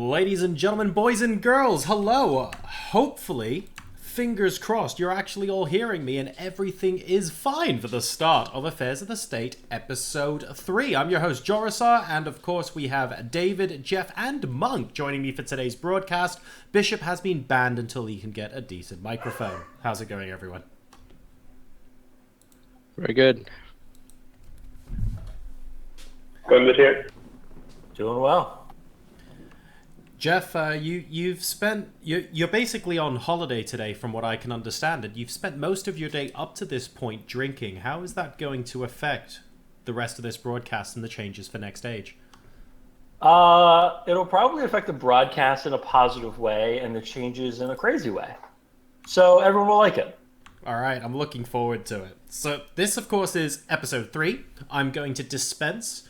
Ladies and gentlemen, boys and girls, hello. Hopefully, fingers crossed, you're actually all hearing me and everything is fine for the start of Affairs of the State, Episode 3. I'm your host, JoRo, and of course we have David, Jeff, and Munk joining me for today's broadcast. Bishop has been banned until he can get a decent microphone. How's it going, everyone? Very good. Going good here. Doing well. Jeff, you're basically on holiday today, from what I can understand, and you've spent most of your day up to this point drinking. How is that going to affect the rest of this broadcast and the changes for Next Age? It'll probably affect the broadcast in a positive way and the changes in a crazy way. So everyone will like it. All right, I'm looking forward to it. So this, of course, is Episode 3. I'm going to dispense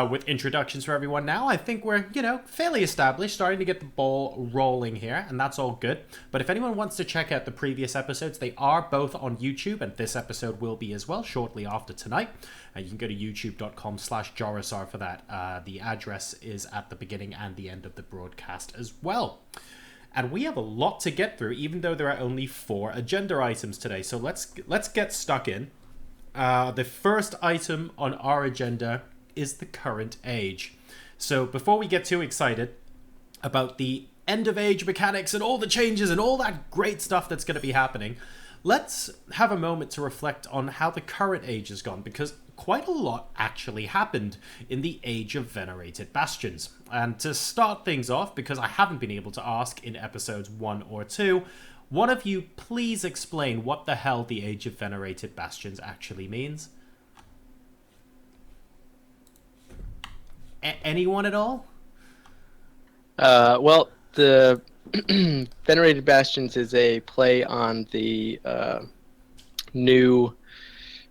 with introductions for everyone now. I think we're, fairly established, starting to get the ball rolling here, and that's all good. But if anyone wants to check out the previous episodes, they are both on YouTube, and this episode will be as well shortly after tonight. You can go to youtube.com/JoRo for that. The address is at the beginning and the end of the broadcast as well. And we have a lot to get through, even though there are only 4 agenda items today. So let's get stuck in. The first item on our agenda is the current age. So before we get too excited about the end of age mechanics and all the changes and all that great stuff that's going to be happening, let's have a moment to reflect on how the current age has gone, because quite a lot actually happened in the Age of Venerated Bastions. And to start things off, because I haven't been able to ask in episodes 1 or 2, one of you please explain what the hell the Age of Venerated Bastions actually means? Anyone at all? Well, the Venerated Bastions is a play on the new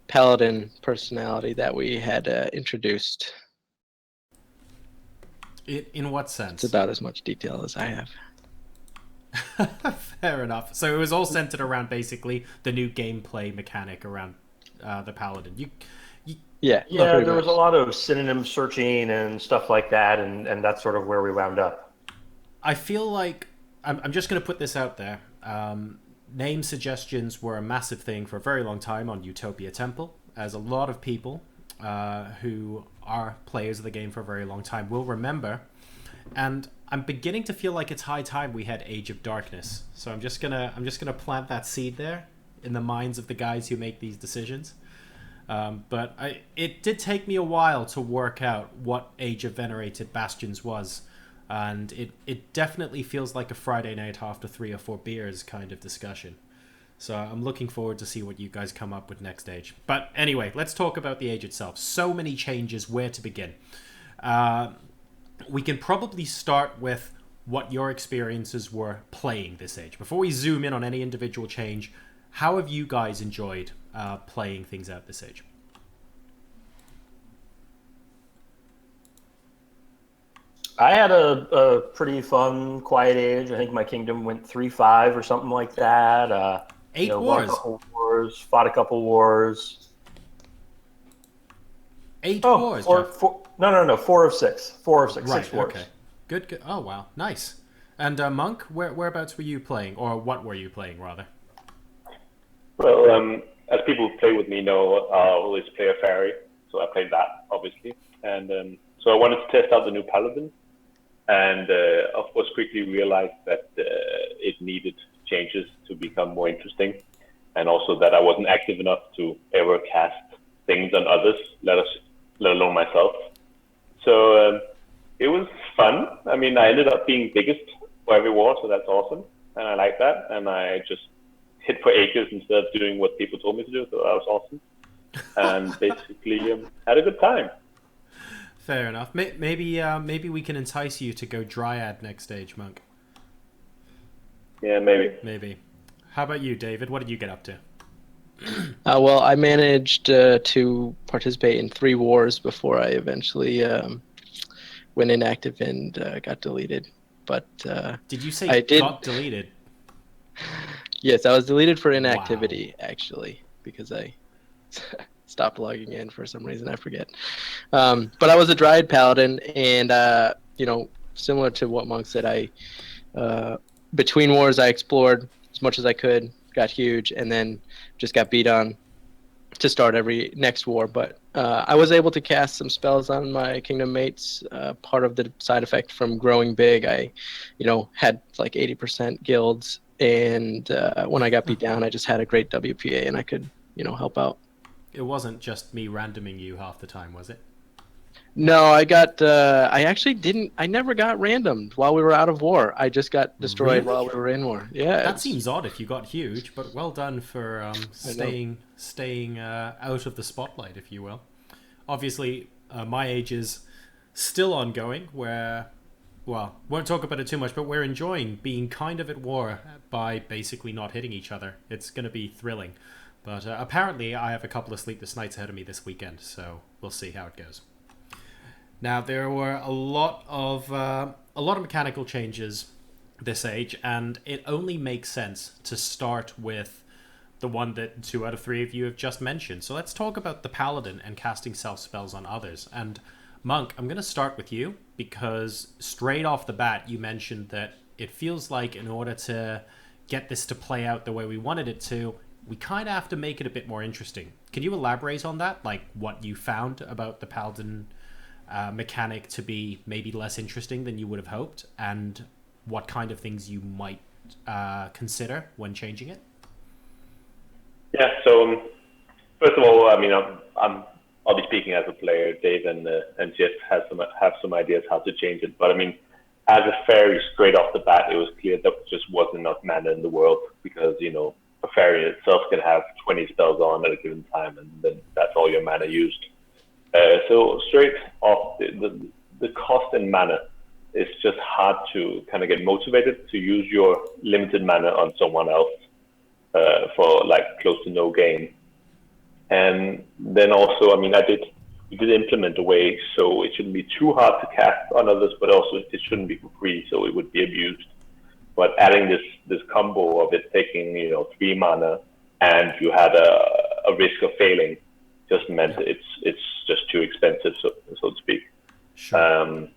Paladin personality that we had introduced. In what sense? It's about as much detail as I have. Fair enough. So it was all centered around basically the new gameplay mechanic around the Paladin. Yeah, there was a lot of synonym searching and stuff like that, and that's sort of where we wound up. I feel like, I'm just going to put this out there, name suggestions were a massive thing for a very long time on Utopia Temple, as a lot of people who are players of the game for a very long time will remember, and I'm beginning to feel like it's high time we had Age of Darkness. So I'm just gonna plant that seed there in the minds of the guys who make these decisions. But it did take me a while to work out what Age of Venerated Bastions was, and it definitely feels like a Friday night after 3 or 4 beers kind of discussion. So I'm looking forward to see what you guys come up with next Age. But anyway, let's talk about the Age itself. So many changes, where to begin? We can probably start with what your experiences were playing this Age. Before we zoom in on any individual change, how have you guys enjoyed playing things out this Age? I had a pretty fun, quiet Age. I think my kingdom went 3-5 or something like that. 8 wars. Won a couple wars, fought a couple wars. 8 wars. No, 4 of 6. 4 of 6. Right, 6 wars. Okay. Good. Oh wow, nice. And Monk, whereabouts were you playing, or what were you playing rather? Well, as people who play with me know, I always play a fairy, so I played that, obviously. And so I wanted to test out the new Paladin, and of course quickly realized that it needed changes to become more interesting, and also that I wasn't active enough to ever cast things on others, let alone myself. So it was fun. I mean, I ended up being biggest for every war, so that's awesome, and I like that, and I just hit for acres instead of doing what people told me to do, so that was awesome. And basically had a good time. Fair enough. Maybe we can entice you to go Dryad next stage, Monk. Yeah, maybe. Maybe. How about you, David? What did you get up to? Well, I managed to participate in 3 wars before I eventually went inactive and got deleted. But did you say got deleted? Yes, I was deleted for inactivity, actually, because I stopped logging in for some reason. I forget. But I was a Dryad Paladin, and similar to what Monk said. Between wars, I explored as much as I could, got huge, and then just got beat on to start every next war. But I was able to cast some spells on my kingdom mates. Part of the side effect from growing big, I, had like 80% guilds, and when I got beat down, I just had a great WPA, and I could, help out. It wasn't just me randoming you half the time, was it? No, I got. I actually didn't. I never got randomed while we were out of war. I just got destroyed Really? while we were in war. Yeah, That seems odd if you got huge, but well done for staying out of the spotlight, if you will. Obviously, my age is still ongoing. Won't talk about it too much, but we're enjoying being kind of at war by basically not hitting each other. It's going to be thrilling. But apparently, I have a couple of sleepless nights ahead of me this weekend, so we'll see how it goes. Now, there were a lot of mechanical changes this age, and it only makes sense to start with the one that 2 out of 3 of you have just mentioned. So let's talk about the Paladin and casting self spells on others. And Monk, I'm going to start with you, because straight off the bat, you mentioned that it feels like in order to get this to play out the way we wanted it to, we kind of have to make it a bit more interesting. Can you elaborate on that? Like what you found about the Paladin mechanic to be maybe less interesting than you would have hoped, and what kind of things you might consider when changing it? Yeah. So first of all, I mean, I'll be speaking as a player. Dave and Jeff have some ideas how to change it. But I mean, as a fairy, straight off the bat, it was clear that there just wasn't enough mana in the world, because a fairy itself can have 20 spells on at a given time, and then that's all your mana used. So straight off, the cost in mana is just hard to kind of get motivated to use your limited mana on someone else for like close to no gain. And then also, I mean, we did implement a way so it shouldn't be too hard to cast on others, but also it shouldn't be for free, so it would be abused. But adding this combo of it taking 3 mana, and you had a risk of failing, just meant it's just too expensive, so to speak. Sure.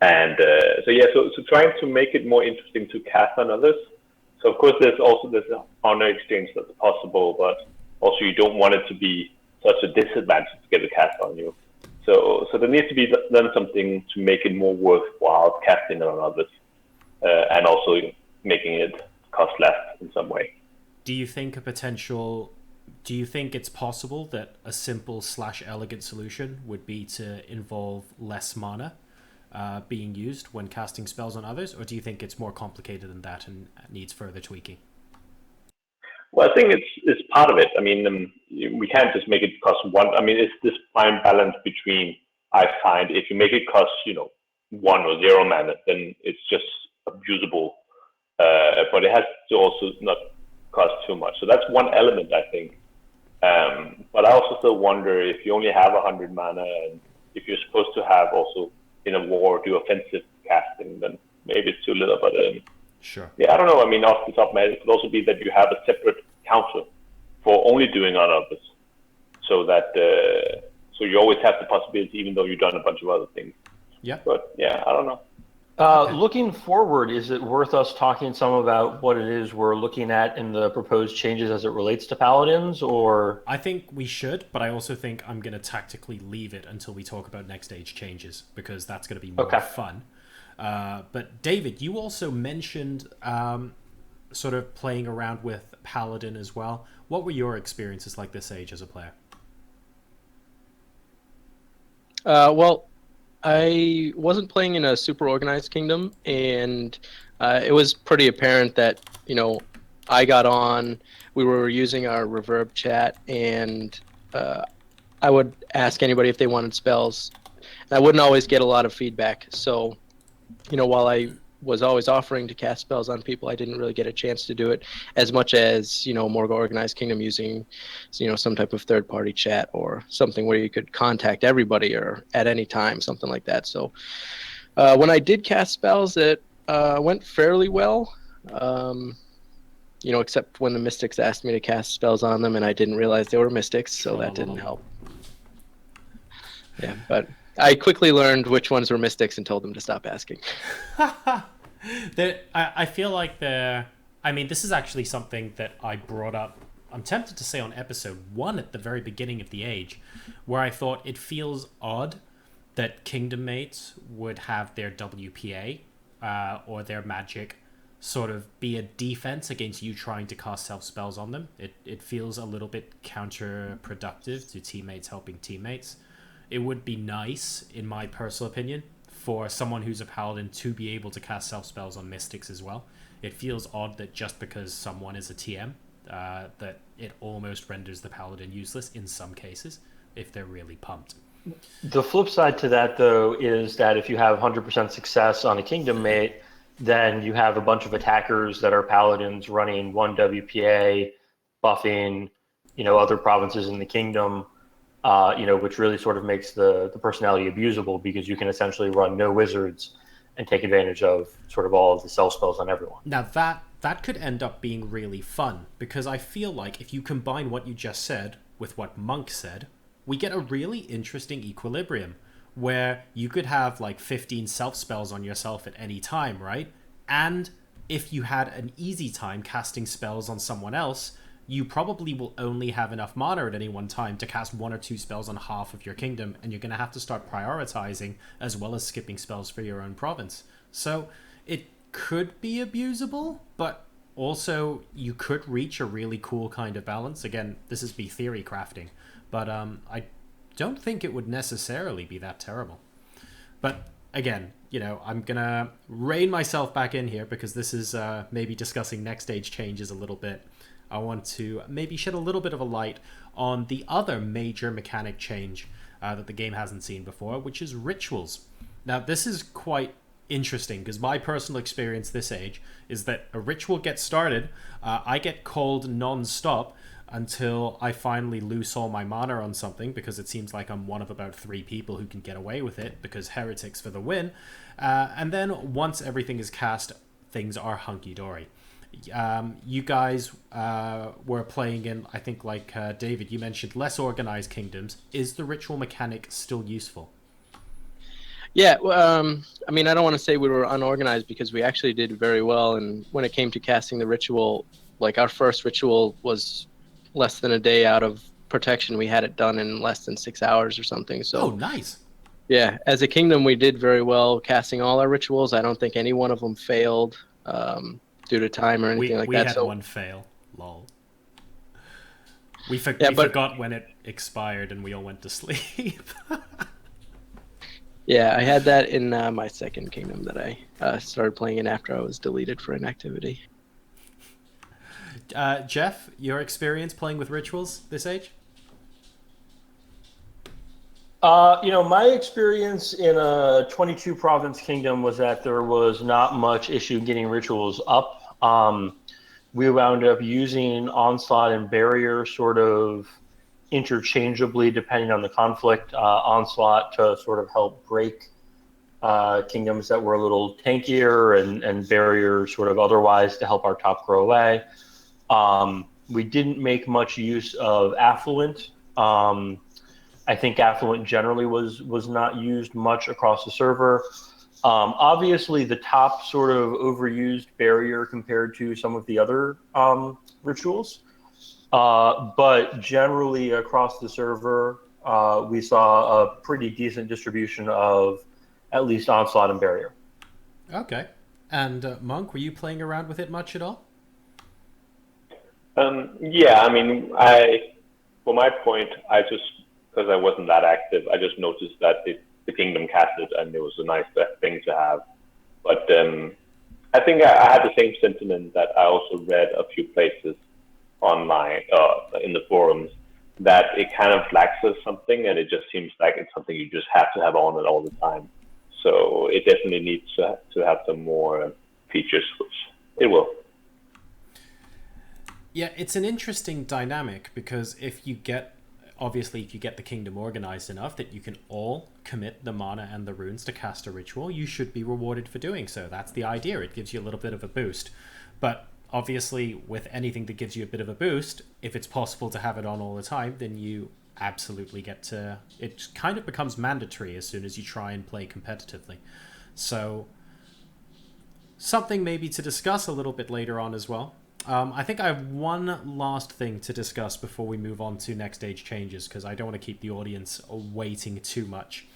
So trying to make it more interesting to cast on others. So of course there's an honor exchange that's possible, but also you don't want it to be such a disadvantage to get a cast on you. So there needs to be done something to make it more worthwhile casting on others, and also making it cost less in some way. Do you think it's possible that a simple / elegant solution would be to involve less mana being used when casting spells on others, or do you think it's more complicated than that and needs further tweaking? Well, I think it's part of it. I mean, we can't just make it cost 1. I mean, it's this fine balance between, I find, if you make it cost 1 or 0 mana, then it's just abusable, but it has to also not cost too much. So that's one element, I think. But I also still wonder, if you only have 100 mana, and if you're supposed to have also in a war do offensive casting, then maybe it's too little. But sure. Yeah, I don't know. I mean, off the top of my head, it could also be that you have a separate counter for only doing on others, so that so you always have the possibility, even though you've done a bunch of other things. Yeah. But yeah, I don't know. Looking forward, is it worth us talking some about what it is we're looking at in the proposed changes as it relates to Paladins, or? I think we should, but I also think I'm going to tactically leave it until we talk about next age changes, because that's going to be more fun. But David, you also mentioned sort of playing around with Paladin as well. What were your experiences like this age as a player? Well, I wasn't playing in a super organized kingdom, and it was pretty apparent that, I got on, we were using our reverb chat, and I would ask anybody if they wanted spells. And I wouldn't always get a lot of feedback. So, while I was always offering to cast spells on people, I didn't really get a chance to do it as much as, more organized kingdom using, some type of third-party chat or something where you could contact everybody or at any time, something like that. So when I did cast spells, it went fairly well, except when the mystics asked me to cast spells on them and I didn't realize they were mystics, so that didn't help. Yeah, but I quickly learned which ones were mystics and told them to stop asking. I feel like I mean, this is actually something that I brought up, I'm tempted to say on episode 1 at the very beginning of the age, where I thought it feels odd that kingdom mates would have their WPA or their magic sort of be a defense against you trying to cast self spells on them. It feels a little bit counterproductive to teammates helping teammates. It would be nice, in my personal opinion, for someone who's a paladin to be able to cast self spells on mystics as well. It feels odd that just because someone is a TM, that it almost renders the paladin useless in some cases if they're really pumped. The flip side to that, though, is that if you have 100% success on a kingdom mate, then you have a bunch of attackers that are paladins running 1 WPA, buffing, other provinces in the kingdom, which really sort of makes the personality abusable, because you can essentially run no wizards and take advantage of sort of all of the self spells on everyone. Now that could end up being really fun, because I feel like if you combine what you just said with what Monk said, we get a really interesting equilibrium where you could have like 15 self spells on yourself at any time, right? And if you had an easy time casting spells on someone else, you probably will only have enough mana at any one time to cast 1 or 2 spells on half of your kingdom, and you're going to have to start prioritizing as well as skipping spells for your own province. So it could be abusable, but also you could reach a really cool kind of balance. Again, this is be theory crafting, but I don't think it would necessarily be that terrible. But again, I'm gonna rein myself back in here, because this is maybe discussing next stage changes a little bit. I want to maybe shed a little bit of a light on the other major mechanic change that the game hasn't seen before, which is rituals. Now, this is quite interesting, because my personal experience this age is that a ritual gets started, I get called non-stop until I finally lose all my mana on something, because it seems like I'm one of about 3 people who can get away with it, because heretics for the win. And then once everything is cast, things are hunky-dory. You guys were playing in, I think, like David, you mentioned less organized kingdoms. Is the ritual mechanic still useful? Yeah, I mean, I don't want to say we were unorganized, because we actually did very well. And when it came to casting the ritual, like our first ritual was less than a day out of protection. We had it done in less than 6 hours or something. So, oh, nice. Yeah, as a kingdom, we did very well casting all our rituals. I don't think any one of them failed due to time or anything like that. We had one fail. Lol. We forgot when it expired and we all went to sleep. Yeah, I had that in my second kingdom that I started playing in after I was deleted for inactivity. Jeff, your experience playing with rituals this age? My experience in a 22 province kingdom was that there was not much issue getting rituals up. We wound up using Onslaught and Barrier sort of interchangeably depending on the conflict. Onslaught to sort of help break kingdoms that were a little tankier, and Barrier sort of otherwise to help our top grow away. We didn't make much use of Affluent. I think Affluent generally was not used much across the server. Obviously, the top sort of overused Barrier compared to some of the other rituals. But generally across the server, we saw a pretty decent distribution of at least Onslaught and Barrier. Okay. And Monk, were you playing around with it much at all? Yeah, I mean, for my point, because I wasn't that active, I just noticed that the kingdom casted, and it was a nice thing to have. But I think I had the same sentiment that I also read a few places online, in the forums, that it kind of lacks of something, and it just seems like it's something you just have to have on it all the time. So it definitely needs to have some more features, which it will. Yeah, it's an interesting dynamic, because if you get the kingdom organized enough that you can all commit the mana and the runes to cast a ritual, you should be rewarded for doing so. That's the idea. It gives you a little bit of a boost. But obviously, with anything that gives you a bit of a boost, if it's possible to have it on all the time, then you absolutely get to... It kind of becomes mandatory as soon as you try and play competitively. So something maybe to discuss a little bit later on as well. I think I have one last thing to discuss before we move on to next stage changes, because I don't want to keep the audience waiting too much.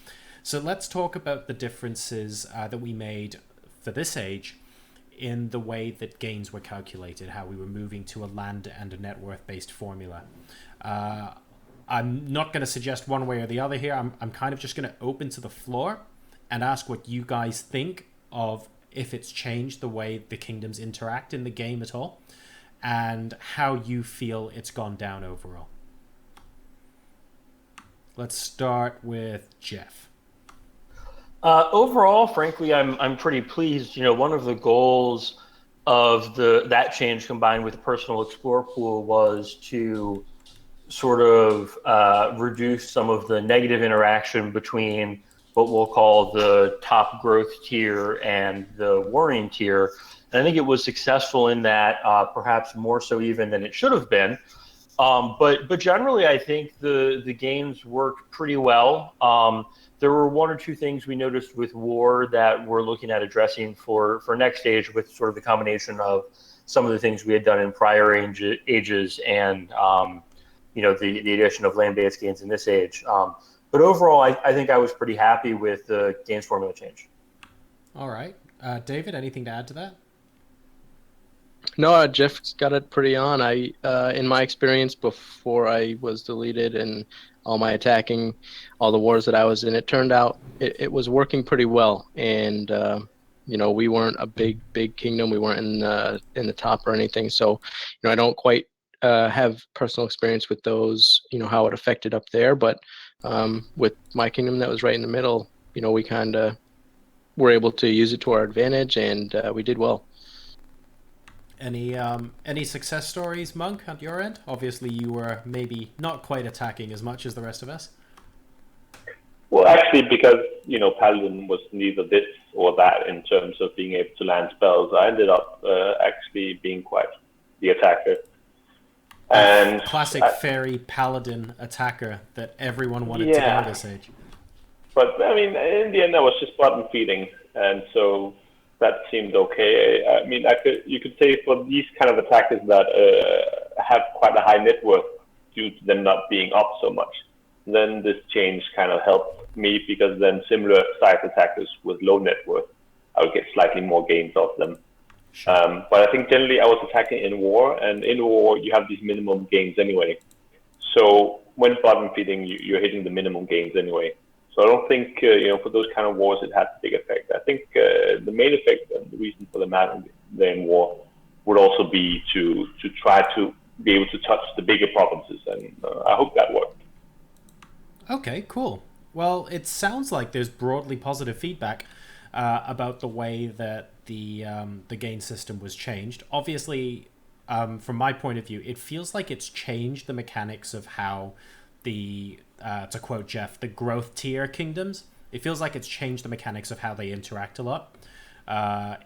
So let's talk about the differences that we made for this age in the way that gains were calculated, how we were moving to a land and a net worth based formula. I'm not going to suggest one way or the other here. I'm kind of just going to open to the floor and ask what you guys think of if it's changed the way the kingdoms interact in the game at all, and how you feel it's gone down overall. Let's start with Jeff. Overall, frankly, I'm pretty pleased. One of the goals of that change combined with the personal explore pool was to sort of reduce some of the negative interaction between what we'll call the top growth tier and the warring tier. And I think it was successful in that, perhaps more so even than it should have been. But generally, I think the games worked pretty well. There were one or two things we noticed with war that we're looking at addressing for next stage, with sort of the combination of some of the things we had done in prior ages and the addition of land-based gains in this age. But overall, I think I was pretty happy with the games formula change. All right. David, anything to add to that? No, Jeff's got it pretty on. In my experience before I was deleted and all my attacking, all the wars that I was in, it turned out it was working pretty well. And, we weren't a big kingdom. We weren't in the top or anything. So, I don't quite have personal experience with those, how it affected up there. But with my kingdom that was right in the middle, we kind of were able to use it to our advantage, and we did well. Any success stories, Munk, at your end? Obviously, you were maybe not quite attacking as much as the rest of us. Well, actually, because Paladin was neither this or that in terms of being able to land spells, I ended up actually being quite the attacker. And classic fairy paladin attacker that everyone wanted to go this age. But I mean, in the end, I was just bottom feeding, and so that seemed okay. I mean, you could say for these kind of attackers that have quite a high net worth due to them not being up so much, then this change kind of helped me, because then similar size attackers with low net worth, I would get slightly more gains off them. Sure. But I think generally I was attacking in war, and in war you have these minimum gains anyway. So when bottom feeding, you're hitting the minimum gains anyway. So I don't think, for those kind of wars, it had a big effect. I think the main effect and the reason for the man there in war would also be to try to be able to touch the bigger provinces, and I hope that worked. Okay, cool. Well, it sounds like there's broadly positive feedback about the way that the gain system was changed. Obviously, from my point of view, it feels like it's changed the mechanics of how to quote Jeff, the growth tier kingdoms. It feels like it's changed the mechanics of how they interact a lot.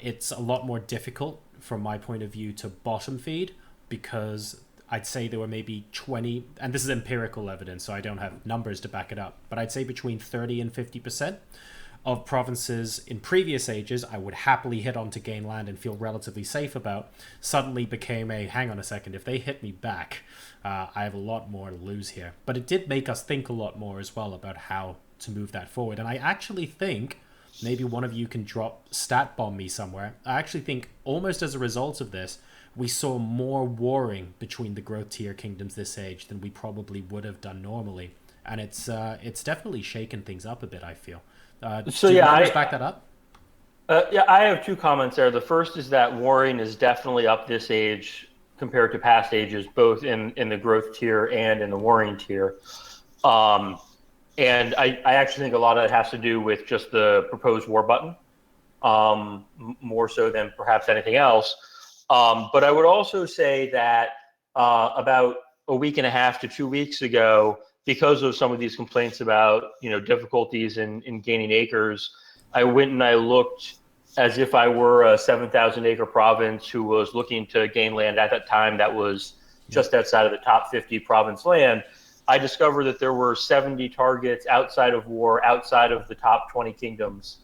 It's a lot more difficult, from my point of view, to bottom feed, because I'd say there were maybe 20, and this is empirical evidence, so I don't have numbers to back it up, but I'd say between 30 and 50% of provinces in previous ages I would happily hit onto gain land and feel relatively safe about, suddenly became hang on a second, if they hit me back, I have a lot more to lose here. But it did make us think a lot more as well about how to move that forward. And I actually think, maybe one of you can drop stat bomb me somewhere, I actually think almost as a result of this, we saw more warring between the growth tier kingdoms this age than we probably would have done normally. And it's definitely shaken things up a bit, I feel. So do you I back that up? I have two comments there. The first is that warring is definitely up this age compared to past ages, both in the growth tier and in the warring tier. And I actually think a lot of it has to do with just the proposed war button, more so than perhaps anything else. But I would also say that about a week and a half to 2 weeks ago, because of some of these complaints about difficulties in gaining acres, I went and I looked as if I were a 7,000 acre province who was looking to gain land at that time that was just outside of the top 50 province land. I discovered that there were 70 targets outside of war, outside of the top 20 kingdoms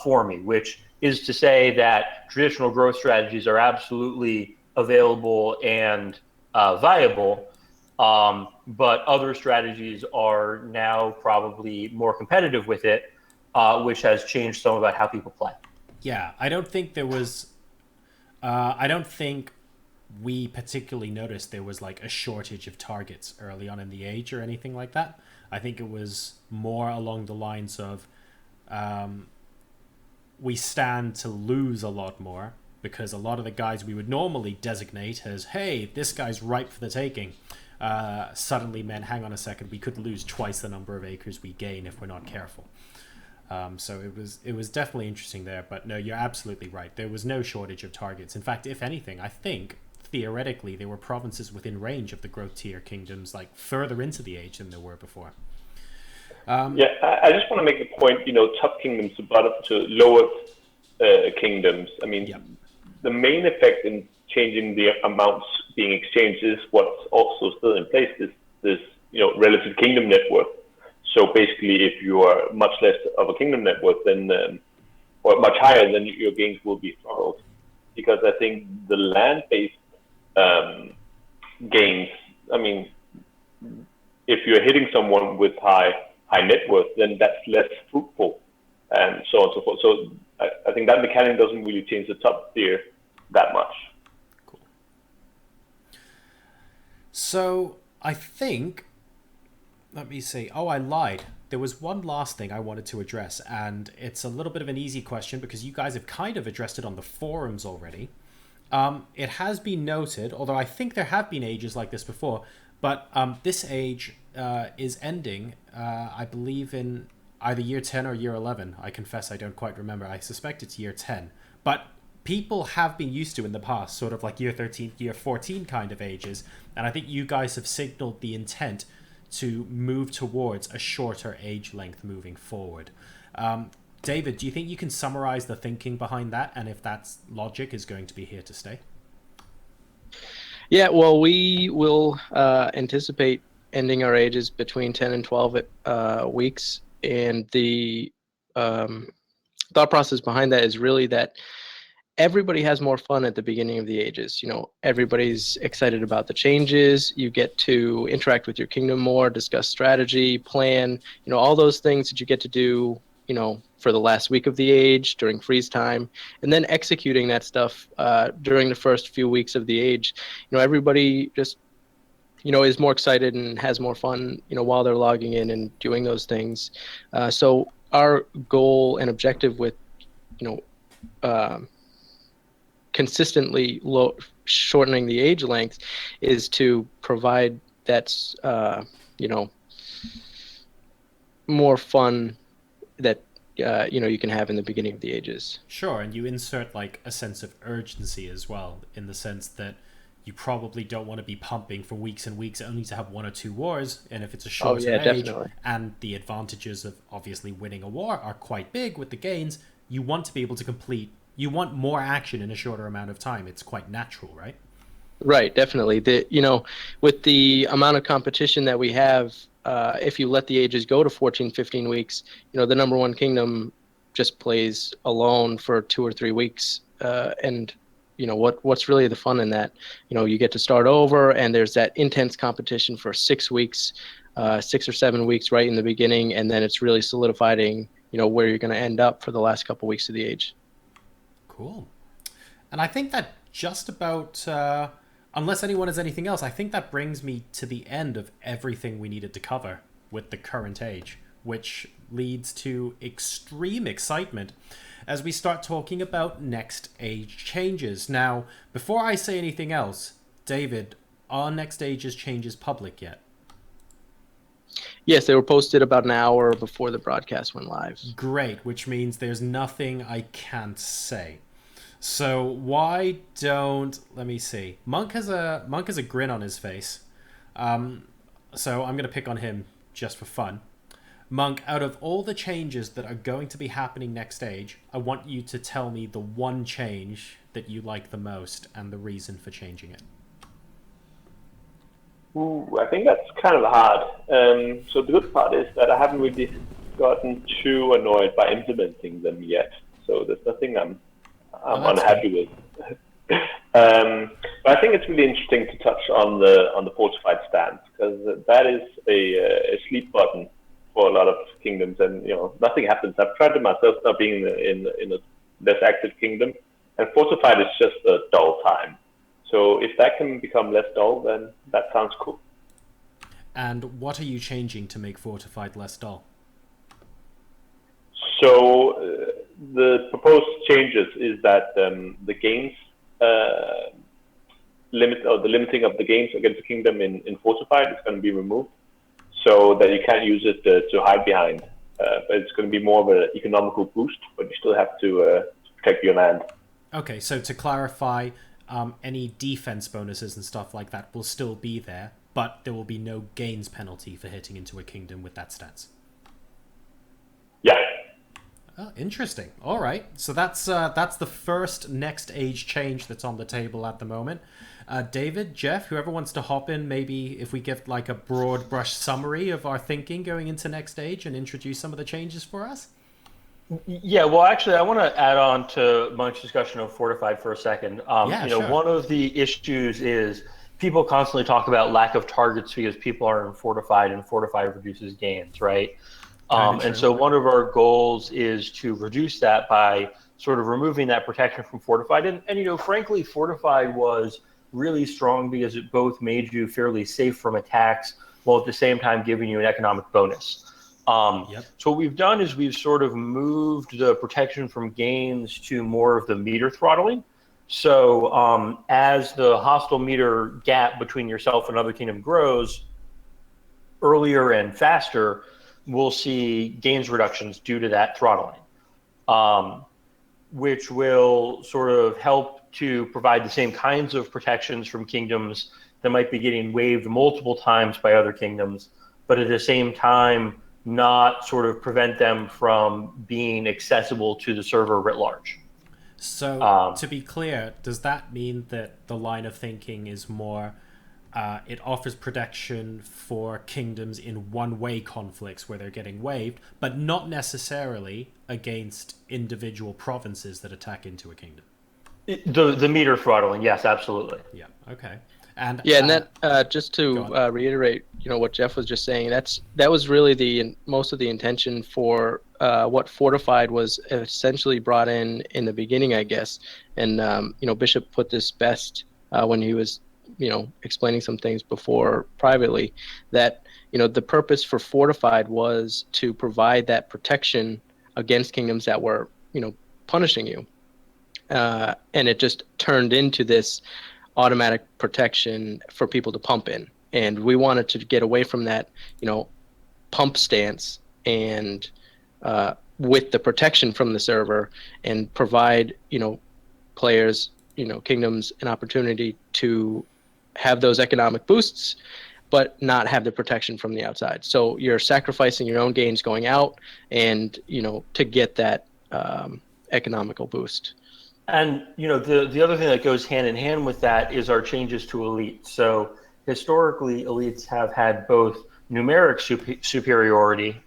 for me, which is to say that traditional growth strategies are absolutely available and viable, but other strategies are now probably more competitive with it, which has changed some about how people play. Yeah, I don't think there was... I don't think we particularly noticed there was like a shortage of targets early on in the age or anything like that. I think it was more along the lines of we stand to lose a lot more because a lot of the guys we would normally designate as, hey, this guy's ripe for the taking, suddenly meant, hang on a second, we could lose twice the number of acres we gain if we're not careful. So it was definitely interesting there, but no, you're absolutely right. There was no shortage of targets. In fact, if anything, I think theoretically there were provinces within range of the growth tier kingdoms, like further into the age than there were before. I just want to make the point, top kingdoms to lower kingdoms. I mean, the main effect in changing the amounts being exchanged is what's also still in place, this relative kingdom net worth. So basically, if you are much less of a kingdom net worth, then or much higher, then your gains will be throttled. Because I think the land-based gains, I mean, if you're hitting someone with high net worth, then that's less fruitful, and so on and so forth. So I think that mechanic doesn't really change the top tier that much. Cool. So I think, let me see. Oh, I lied. There was one last thing I wanted to address, and it's a little bit of an easy question because you guys have kind of addressed it on the forums already. It has been noted, although I think there have been ages like this before, but this age is ending, I believe, in either year 10 or year 11. I confess I don't quite remember. I suspect it's year 10. But people have been used to in the past, sort of like year 13, year 14 kind of ages, and I think you guys have signaled the intent to move towards a shorter age length moving forward. David, do you think you can summarize the thinking behind that, and if that logic is going to be here to stay? Yeah, well, we will anticipate ending our ages between 10 and 12 weeks, and the thought process behind that is really that everybody has more fun at the beginning of the ages. Everybody's excited about the changes. You get to interact with your kingdom more, discuss strategy, plan, all those things that you get to do, for the last week of the age during freeze time, and then executing that stuff during the first few weeks of the age. Everybody just, is more excited and has more fun, while they're logging in and doing those things. So our goal and objective with, consistently shortening the age length is to provide that's more fun that you can have in the beginning of the ages. Sure, and you insert like a sense of urgency as well, in the sense that you probably don't want to be pumping for weeks and weeks only to have one or two wars, and if it's a shorter age, definitely. And the advantages of obviously winning a war are quite big with the gains, you want to be able to complete. You want more action in a shorter amount of time. It's quite natural, right? Right, definitely. With the amount of competition that we have, if you let the ages go to 14, 15 weeks, the number one kingdom just plays alone for 2 or 3 weeks. And what's really the fun in that? You get to start over, and there's that intense competition for 6 weeks, 6 or 7 weeks right in the beginning, and then it's really solidifying, where you're going to end up for the last couple weeks of the age. Cool. And I think that just about, unless anyone has anything else, I think that brings me to the end of everything we needed to cover with the current age, which leads to extreme excitement as we start talking about next age changes. Now, before I say anything else, David, are next age's changes public yet? Yes, they were posted about an hour before the broadcast went live. Great, which means there's nothing I can't say. So why don't, let me see. Munk has a grin on his face. So I'm going to pick on him just for fun. Munk, out of all the changes that are going to be happening next age, I want you to tell me the one change that you like the most and the reason for changing it. Ooh, I think that's kind of hard. So the good part is that I haven't really gotten too annoyed by implementing them yet. So there's nothing I'm unhappy with. But I think it's really interesting to touch on the fortified stance, because that is a sleep button for a lot of kingdoms, and nothing happens. I've tried it myself now, being in a less active kingdom, and fortified is just a dull time. So if that can become less dull, then that sounds cool. And what are you changing to make fortified less dull? So the proposed changes is that the gains limit, or the limiting of the gains against the kingdom in fortified is going to be removed, so that you can't use it to hide behind. But it's going to be more of an economical boost, but you still have to protect your land. Okay, so to clarify, any defense bonuses and stuff like that will still be there, but there will be no gains penalty for hitting into a kingdom with that stance. Yeah. Oh, interesting. All right, so that's the first next age change that's on the table at the moment. David, Jeff, whoever wants to hop in, maybe if we give like a broad brush summary of our thinking going into next age and introduce some of the changes for us. Yeah, well, actually, I want to add on to Monk's discussion of fortified for a second. Sure. One of the issues is people constantly talk about lack of targets because people are in fortified, and fortified reduces gains, right? And so one of our goals is to reduce that by sort of removing that protection from fortified. And frankly, fortified was really strong because it both made you fairly safe from attacks while at the same time giving you an economic bonus. So what we've done is we've sort of moved the protection from gains to more of the meter throttling. So as the hostile meter gap between yourself and another kingdom grows earlier and faster, we'll see gains reductions due to that throttling, which will sort of help to provide the same kinds of protections from kingdoms that might be getting waived multiple times by other kingdoms, but at the same time, not sort of prevent them from being accessible to the server writ large. So to be clear, does that mean that the line of thinking is more it offers protection for kingdoms in one-way conflicts where they're getting waived, but not necessarily against individual provinces that attack into a kingdom? The meter throttling, yes, absolutely. Yeah, okay. And that just to reiterate, what Jeff was just saying, that was really most of the intention for what fortified was essentially brought in the beginning, I guess. And Bishop put this best when he was explaining some things before privately, that the purpose for fortified was to provide that protection against kingdoms that were punishing you, and it just turned into this automatic protection for people to pump in. And we wanted to get away from that, pump stance, and with the protection from the server, and provide, players, kingdoms an opportunity to have those economic boosts, but not have the protection from the outside. So you're sacrificing your own gains going out, and, to get that economical boost. And the other thing that goes hand in hand with that is our changes to elites. So historically, elites have had both numeric superiority,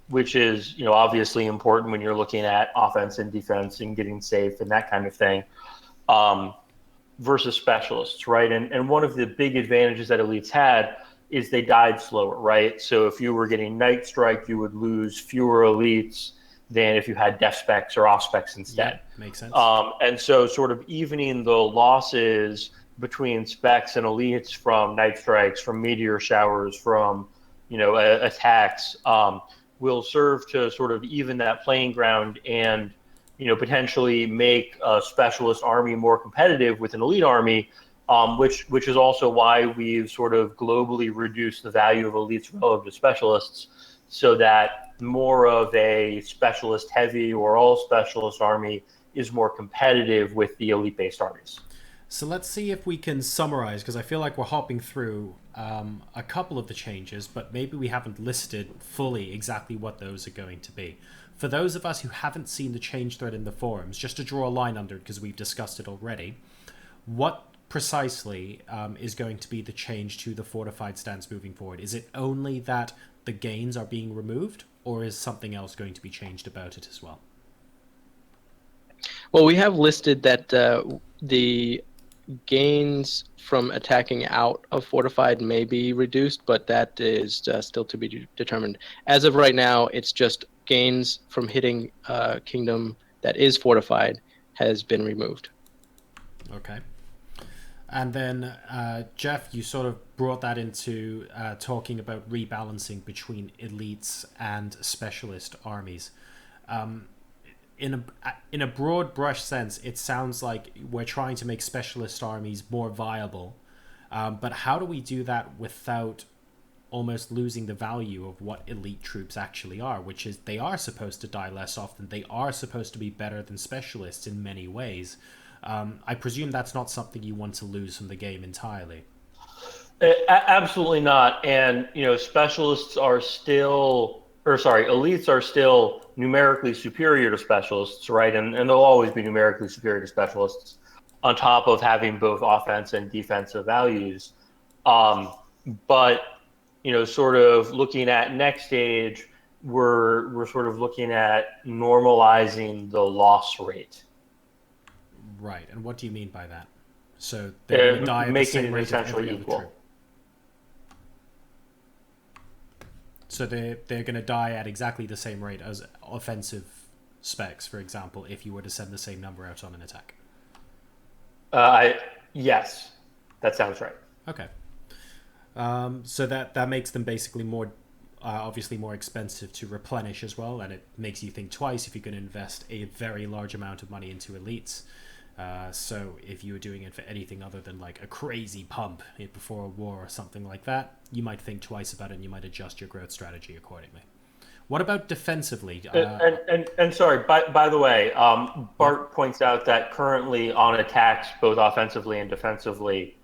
which is obviously important when you're looking at offense and defense and getting safe and that kind of thing, versus specialists, right? And one of the big advantages that elites had is they died slower, right? So if you were getting Night Strike, you would lose fewer elites than if you had def specs or off specs instead. Yeah, makes sense. And so sort of evening the losses between specs and elites from Night Strikes, from meteor showers, from attacks, will serve to sort of even that playing ground, and potentially make a specialist army more competitive with an elite army, which is also why we've sort of globally reduced the value of elites relative to specialists, so that more of a specialist heavy or all specialist army is more competitive with the elite based armies. So let's see if we can summarize, because I feel like we're hopping through a couple of the changes, but maybe we haven't listed fully exactly what those are going to be. For those of us who haven't seen the change thread in the forums, just to draw a line under it because we've discussed it already, what precisely is going to be the change to the fortified stance moving forward? Is it only that the gains are being removed, or is something else going to be changed about it as well? Well, we have listed that the gains from attacking out of fortified may be reduced, but that is still to be determined. As of right now, it's just gains from hitting kingdom that is fortified has been removed. Okay. And then, Jeff, you sort of brought that into talking about rebalancing between elites and specialist armies. In a broad brush sense, it sounds like we're trying to make specialist armies more viable. But how do we do that without almost losing the value of what elite troops actually are, which is they are supposed to die less often. They are supposed to be better than specialists in many ways. I presume that's not something you want to lose from the game entirely. Absolutely not. And, specialists are still, elites are still numerically superior to specialists, right? And they'll always be numerically superior to specialists on top of having both offense and defensive values. But, sort of looking at next stage, we're sort of looking at normalizing the loss rate. Right. And what do you mean by that? So they're going to die at the same rate as every other troop. So they're going to die at exactly the same rate as offensive specs, for example, if you were to send the same number out on an attack. Yes, that sounds right. Okay. So that makes them basically more, obviously more expensive to replenish as well, and it makes you think twice if you're going to invest a very large amount of money into elites. So if you were doing it for anything other than like a crazy pump before a war or something like that, you might think twice about it and you might adjust your growth strategy accordingly. What about defensively? And sorry, by the way, Bart points out that currently on attacks, both offensively and defensively,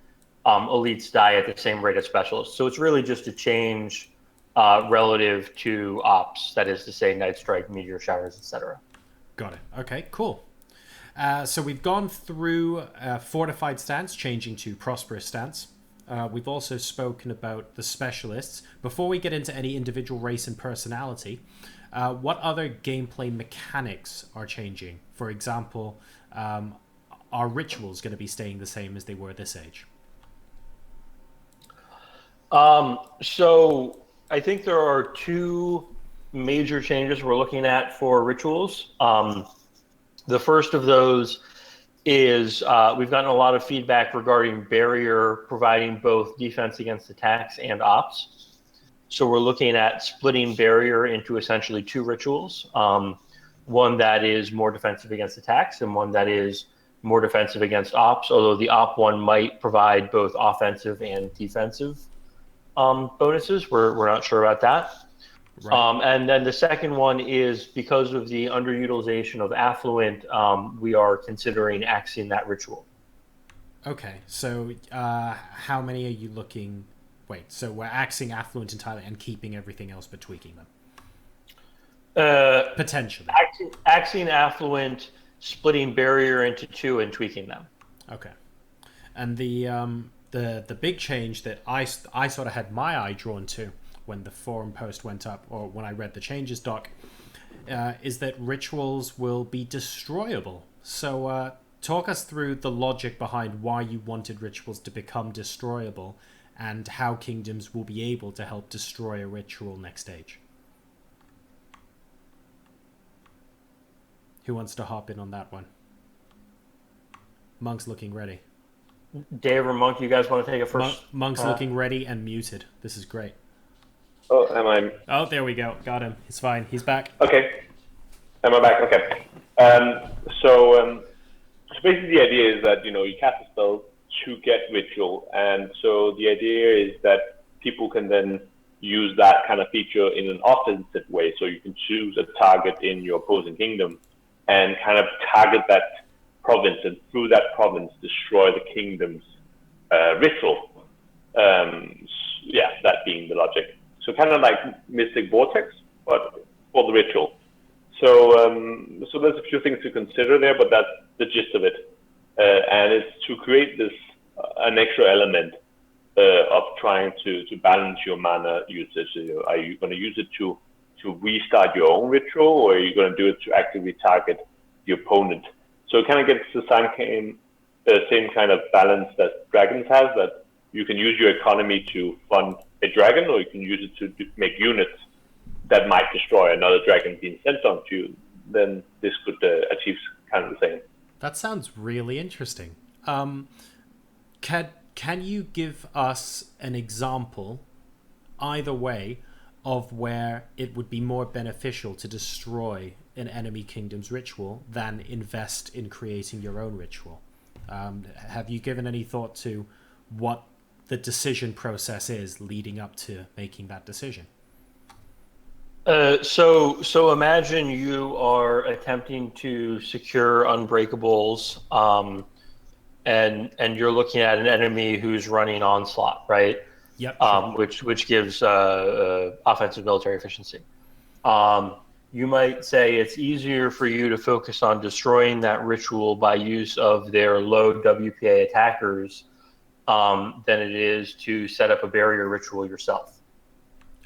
elites die at the same rate as specialists. So it's really just a change relative to ops, that is to say, Night Strike, Meteor Showers, etc. Got it. Okay, cool. So we've gone through fortified stance, changing to prosperous stance. We've also spoken about the specialists. Before we get into any individual race and personality, what other gameplay mechanics are changing? For example, are rituals going to be staying the same as they were this age? So I think there are two major changes we're looking at for rituals. The first of those is we've gotten a lot of feedback regarding barrier providing both defense against attacks and ops. So we're looking at splitting barrier into essentially two rituals. One that is more defensive against attacks and one that is more defensive against ops, although the op one might provide both offensive and defensive bonuses. We're not sure about that. Right. And then the second one is because of the underutilization of affluent, we are considering axing that ritual. Okay, so how many are you looking? Wait, so we're axing affluent entirely and keeping everything else but tweaking them? Potentially. Axing affluent, splitting barrier into two, and tweaking them. Okay, and the big change that I sort of had my eye drawn to when the forum post went up, or when I read the changes doc, is that rituals will be destroyable. So talk us through the logic behind why you wanted rituals to become destroyable and how kingdoms will be able to help destroy a ritual next stage. Who wants to hop in on that one? Monk's looking ready. Dave or Monk, you guys want to take it first? Monk's looking ready and muted. This is great. Oh, am I? Oh, there we go. Got him. It's fine. He's back. Okay. Am I back? Okay. So basically the idea is that, you cast a spell to get ritual. And so the idea is that people can then use that kind of feature in an offensive way. So you can choose a target in your opposing kingdom and kind of target that province, and through that province destroy the kingdom's ritual. That being the logic. So kind of like Mystic Vortex, but for the ritual. So there's a few things to consider there, but that's the gist of it. And it's to create this an extra element of trying to balance your mana usage. Are you going to use it to restart your own ritual, or are you going to do it to actively target the opponent? So it kind of gets the same kind of balance that dragons have, that you can use your economy to fund a dragon, or you can use it to make units that might destroy another dragon being sent on to you. Then this could achieve kind of the same. That sounds really interesting. Can you give us an example, either way, of where it would be more beneficial to destroy an enemy kingdom's ritual than invest in creating your own ritual? Have you given any thought to what the decision process is leading up to making that decision? So imagine you are attempting to secure unbreakables, and you're looking at an enemy who's running onslaught, right? Yep. Which gives offensive military efficiency. You might say it's easier for you to focus on destroying that ritual by use of their low WPA attackers than it is to set up a barrier ritual yourself.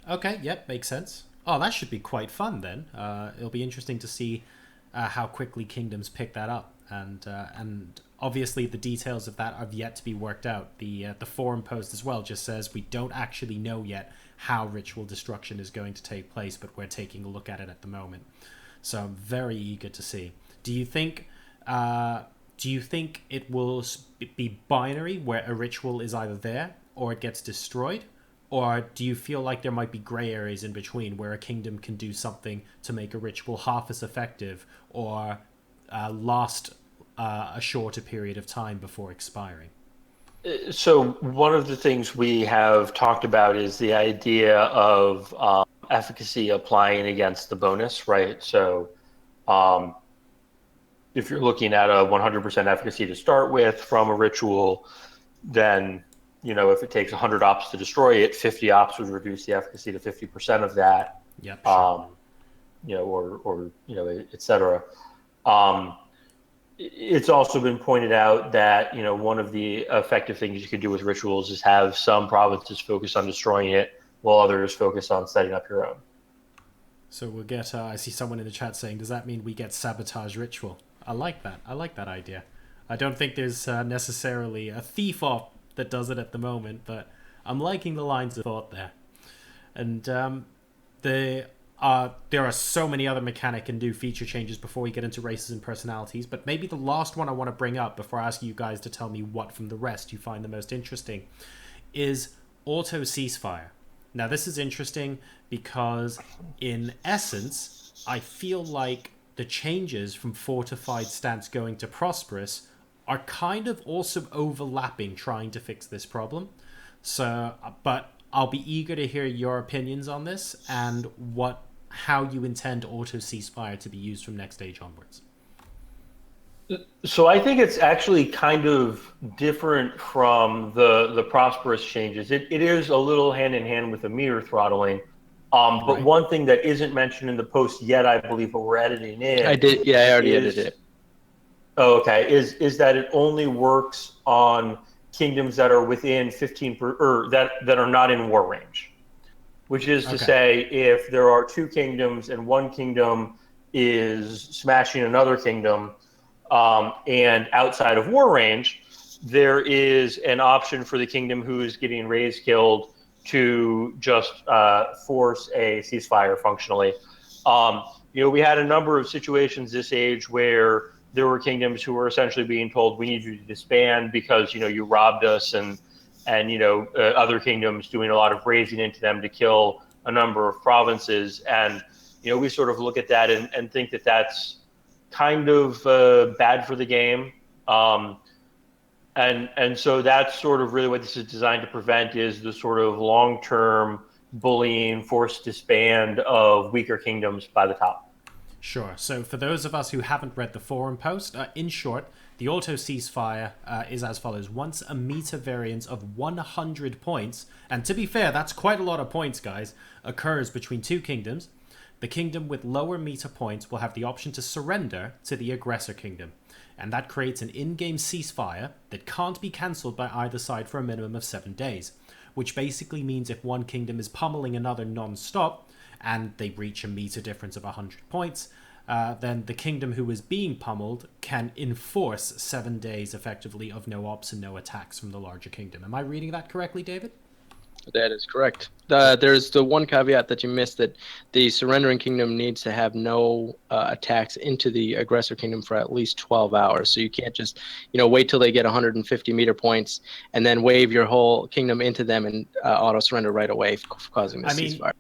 Okay, yep, makes sense. Oh, that should be quite fun then. It'll be interesting to see how quickly kingdoms pick that up, and obviously the details of that have yet to be worked out. The forum post as well just says we don't actually know yet how ritual destruction is going to take place, but we're taking a look at it at the moment. So I'm very eager to see. Do you think it will be binary, where a ritual is either there or it gets destroyed? Or do you feel like there might be gray areas in between, where a kingdom can do something to make a ritual half as effective, or last a shorter period of time before expiring? So one of the things we have talked about is the idea of efficacy applying against the bonus, right? So if you're looking at a 100% efficacy to start with from a ritual, then if it takes 100 ops to destroy it, 50 ops would reduce the efficacy to 50% of that. Yep. Sure. Or et cetera. It's also been pointed out that, one of the effective things you could do with rituals is have some provinces focus on destroying it while others focus on setting up your own. So we'll get, I see someone in the chat saying, does that mean we get sabotage ritual? I like that. I like that idea. I don't think there's necessarily a thief off that does it at the moment, but I'm liking the lines of thought there. And there are so many other mechanic and new feature changes before we get into races and personalities, but maybe the last one I want to bring up before I ask you guys to tell me what from the rest you find the most interesting is auto ceasefire. Now this is interesting because in essence I feel like the changes from fortified stance going to prosperous are kind of also overlapping, trying to fix this problem. So, but I'll be eager to hear your opinions on this and how you intend auto ceasefire to be used from next stage onwards. So I think it's actually kind of different from the prosperous changes. It is a little hand in hand with the meter throttling. But Right. One thing that isn't mentioned in the post yet, I believe, but we're editing in. I did. Yeah, I already edited it. Oh, okay. Is that it only works on kingdoms that are within 15 or that are not in war range, which is to say, if there are two kingdoms and one kingdom is smashing another kingdom, and outside of war range, there is an option for the kingdom who is getting raised killed to just force a ceasefire functionally. We had a number of situations this age where there were kingdoms who were essentially being told, we need you to disband because, you robbed us, and other kingdoms doing a lot of raising into them to kill a number of provinces. And, we sort of look at that and think that that's kind of bad for the game. And so that's sort of really what this is designed to prevent, is the sort of long-term bullying, forced disband of weaker kingdoms by the top. Sure. So for those of us who haven't read the forum post, in short, the auto ceasefire is as follows. Once a meter variance of 100 points, and to be fair, that's quite a lot of points, guys, occurs between two kingdoms, The kingdom with lower meter points will have the option to surrender to the aggressor kingdom, and that creates an in-game ceasefire that can't be cancelled by either side for a minimum of 7 days, which basically means if one kingdom is pummeling another non-stop, and they reach a meter difference of 100 points, then the kingdom who is being pummeled can enforce 7 days effectively of no ops and no attacks from the larger kingdom. Am I reading that correctly, David? That is correct. There's the one caveat that you missed, that the surrendering kingdom needs to have no attacks into the aggressor kingdom for at least 12 hours. So you can't just, wait till they get 150 meter points and then wave your whole kingdom into them and auto surrender right away, causing the ceasefire.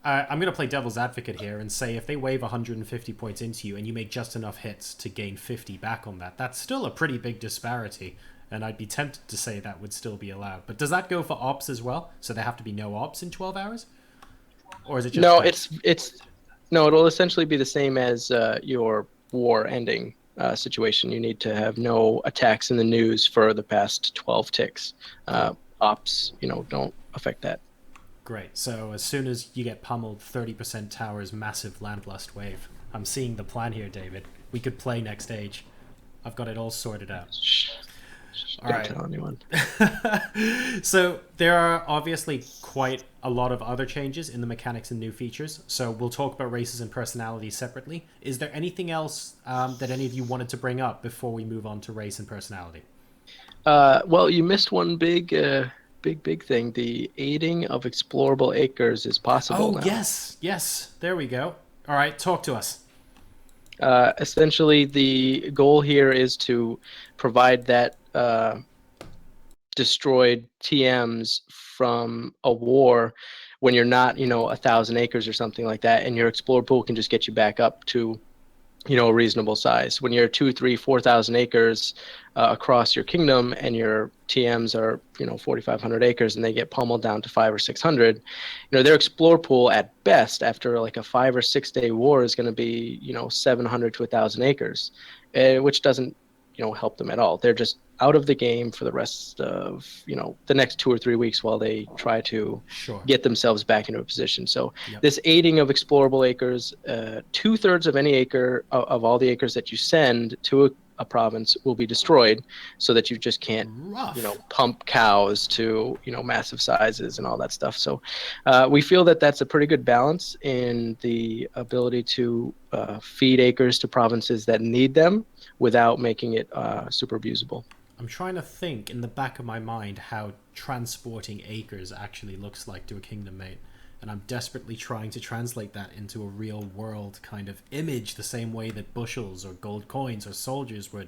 I'm going to play devil's advocate here and say if they wave 150 points into you and you make just enough hits to gain 50 back on that, that's still a pretty big disparity. And I'd be tempted to say that would still be allowed. But does that go for ops as well? So there have to be no ops in 12 hours? Or is it just... No, it'll essentially be the same as your war ending situation. You need to have no attacks in the news for the past 12 ticks. Ops, don't affect that. Great. So as soon as you get pummeled, 30% towers, massive Landlust wave. I'm seeing the plan here, David. We could play next stage. I've got it all sorted out. All right. Don't tell anyone. So there are obviously quite a lot of other changes in the mechanics and new features. So we'll talk about races and personalities separately. Is there anything else that any of you wanted to bring up before we move on to race and personality? Well, you missed one big thing. The aiding of explorable acres is possible now. Yes. There we go. All right, talk to us. Essentially, the goal here is to provide that destroyed TMs from a war when you're not, 1,000 acres or something like that, and your explorer pool can just get you back up to, a reasonable size. When you're 2,000, 3,000, 4,000 acres across your kingdom, and your TMs are, 4,500 acres, and they get pummeled down to 500 or 600, their explorer pool at best after like a 5 or 6 day war is going to be, 700 to 1,000 acres, which doesn't, help them at all. They're just out of the game for the rest of, the next 2 or 3 weeks while they try to get themselves back into a position. So this aiding of explorable acres, 2/3 of any acre of all the acres that you send to a province will be destroyed, so that you just can't, pump cows to, massive sizes and all that stuff. So we feel that that's a pretty good balance in the ability to feed acres to provinces that need them without making it super abusable. I'm trying to think in the back of my mind how transporting acres actually looks like to a kingdom mate. And I'm desperately trying to translate that into a real world kind of image, the same way that bushels or gold coins or soldiers would.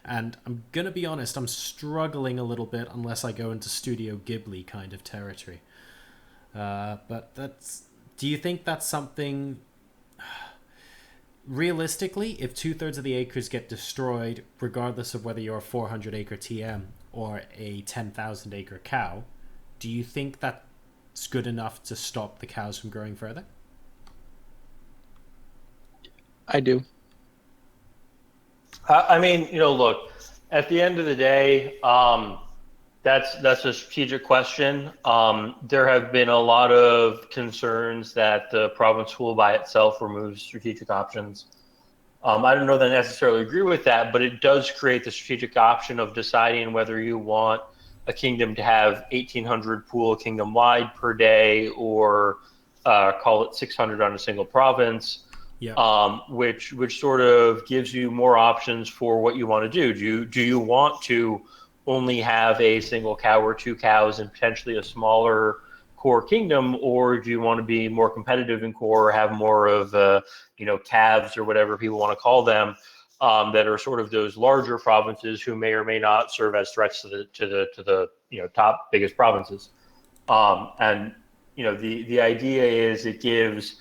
And I'm going to be honest, I'm struggling a little bit unless I go into Studio Ghibli kind of territory. But do you think that's something... Realistically, if 2/3 of the acres get destroyed, regardless of whether you're a 400 acre TM or a 10,000 acre cow, do you think that's good enough to stop the cows from growing further? I do. I mean, look, at the end of the day, that's a strategic question. There have been a lot of concerns that the province pool by itself removes strategic options. I don't know that I necessarily agree with that, but it does create the strategic option of deciding whether you want a kingdom to have 1,800 pool kingdom-wide per day, or call it 600 on a single province, which sort of gives you more options for what you want to do. Do you want to only have a single cow or 2 cows and potentially a smaller core kingdom, or do you want to be more competitive in core, have more of calves or whatever people want to call them, that are sort of those larger provinces who may or may not serve as threats to the top biggest provinces. And the idea is it gives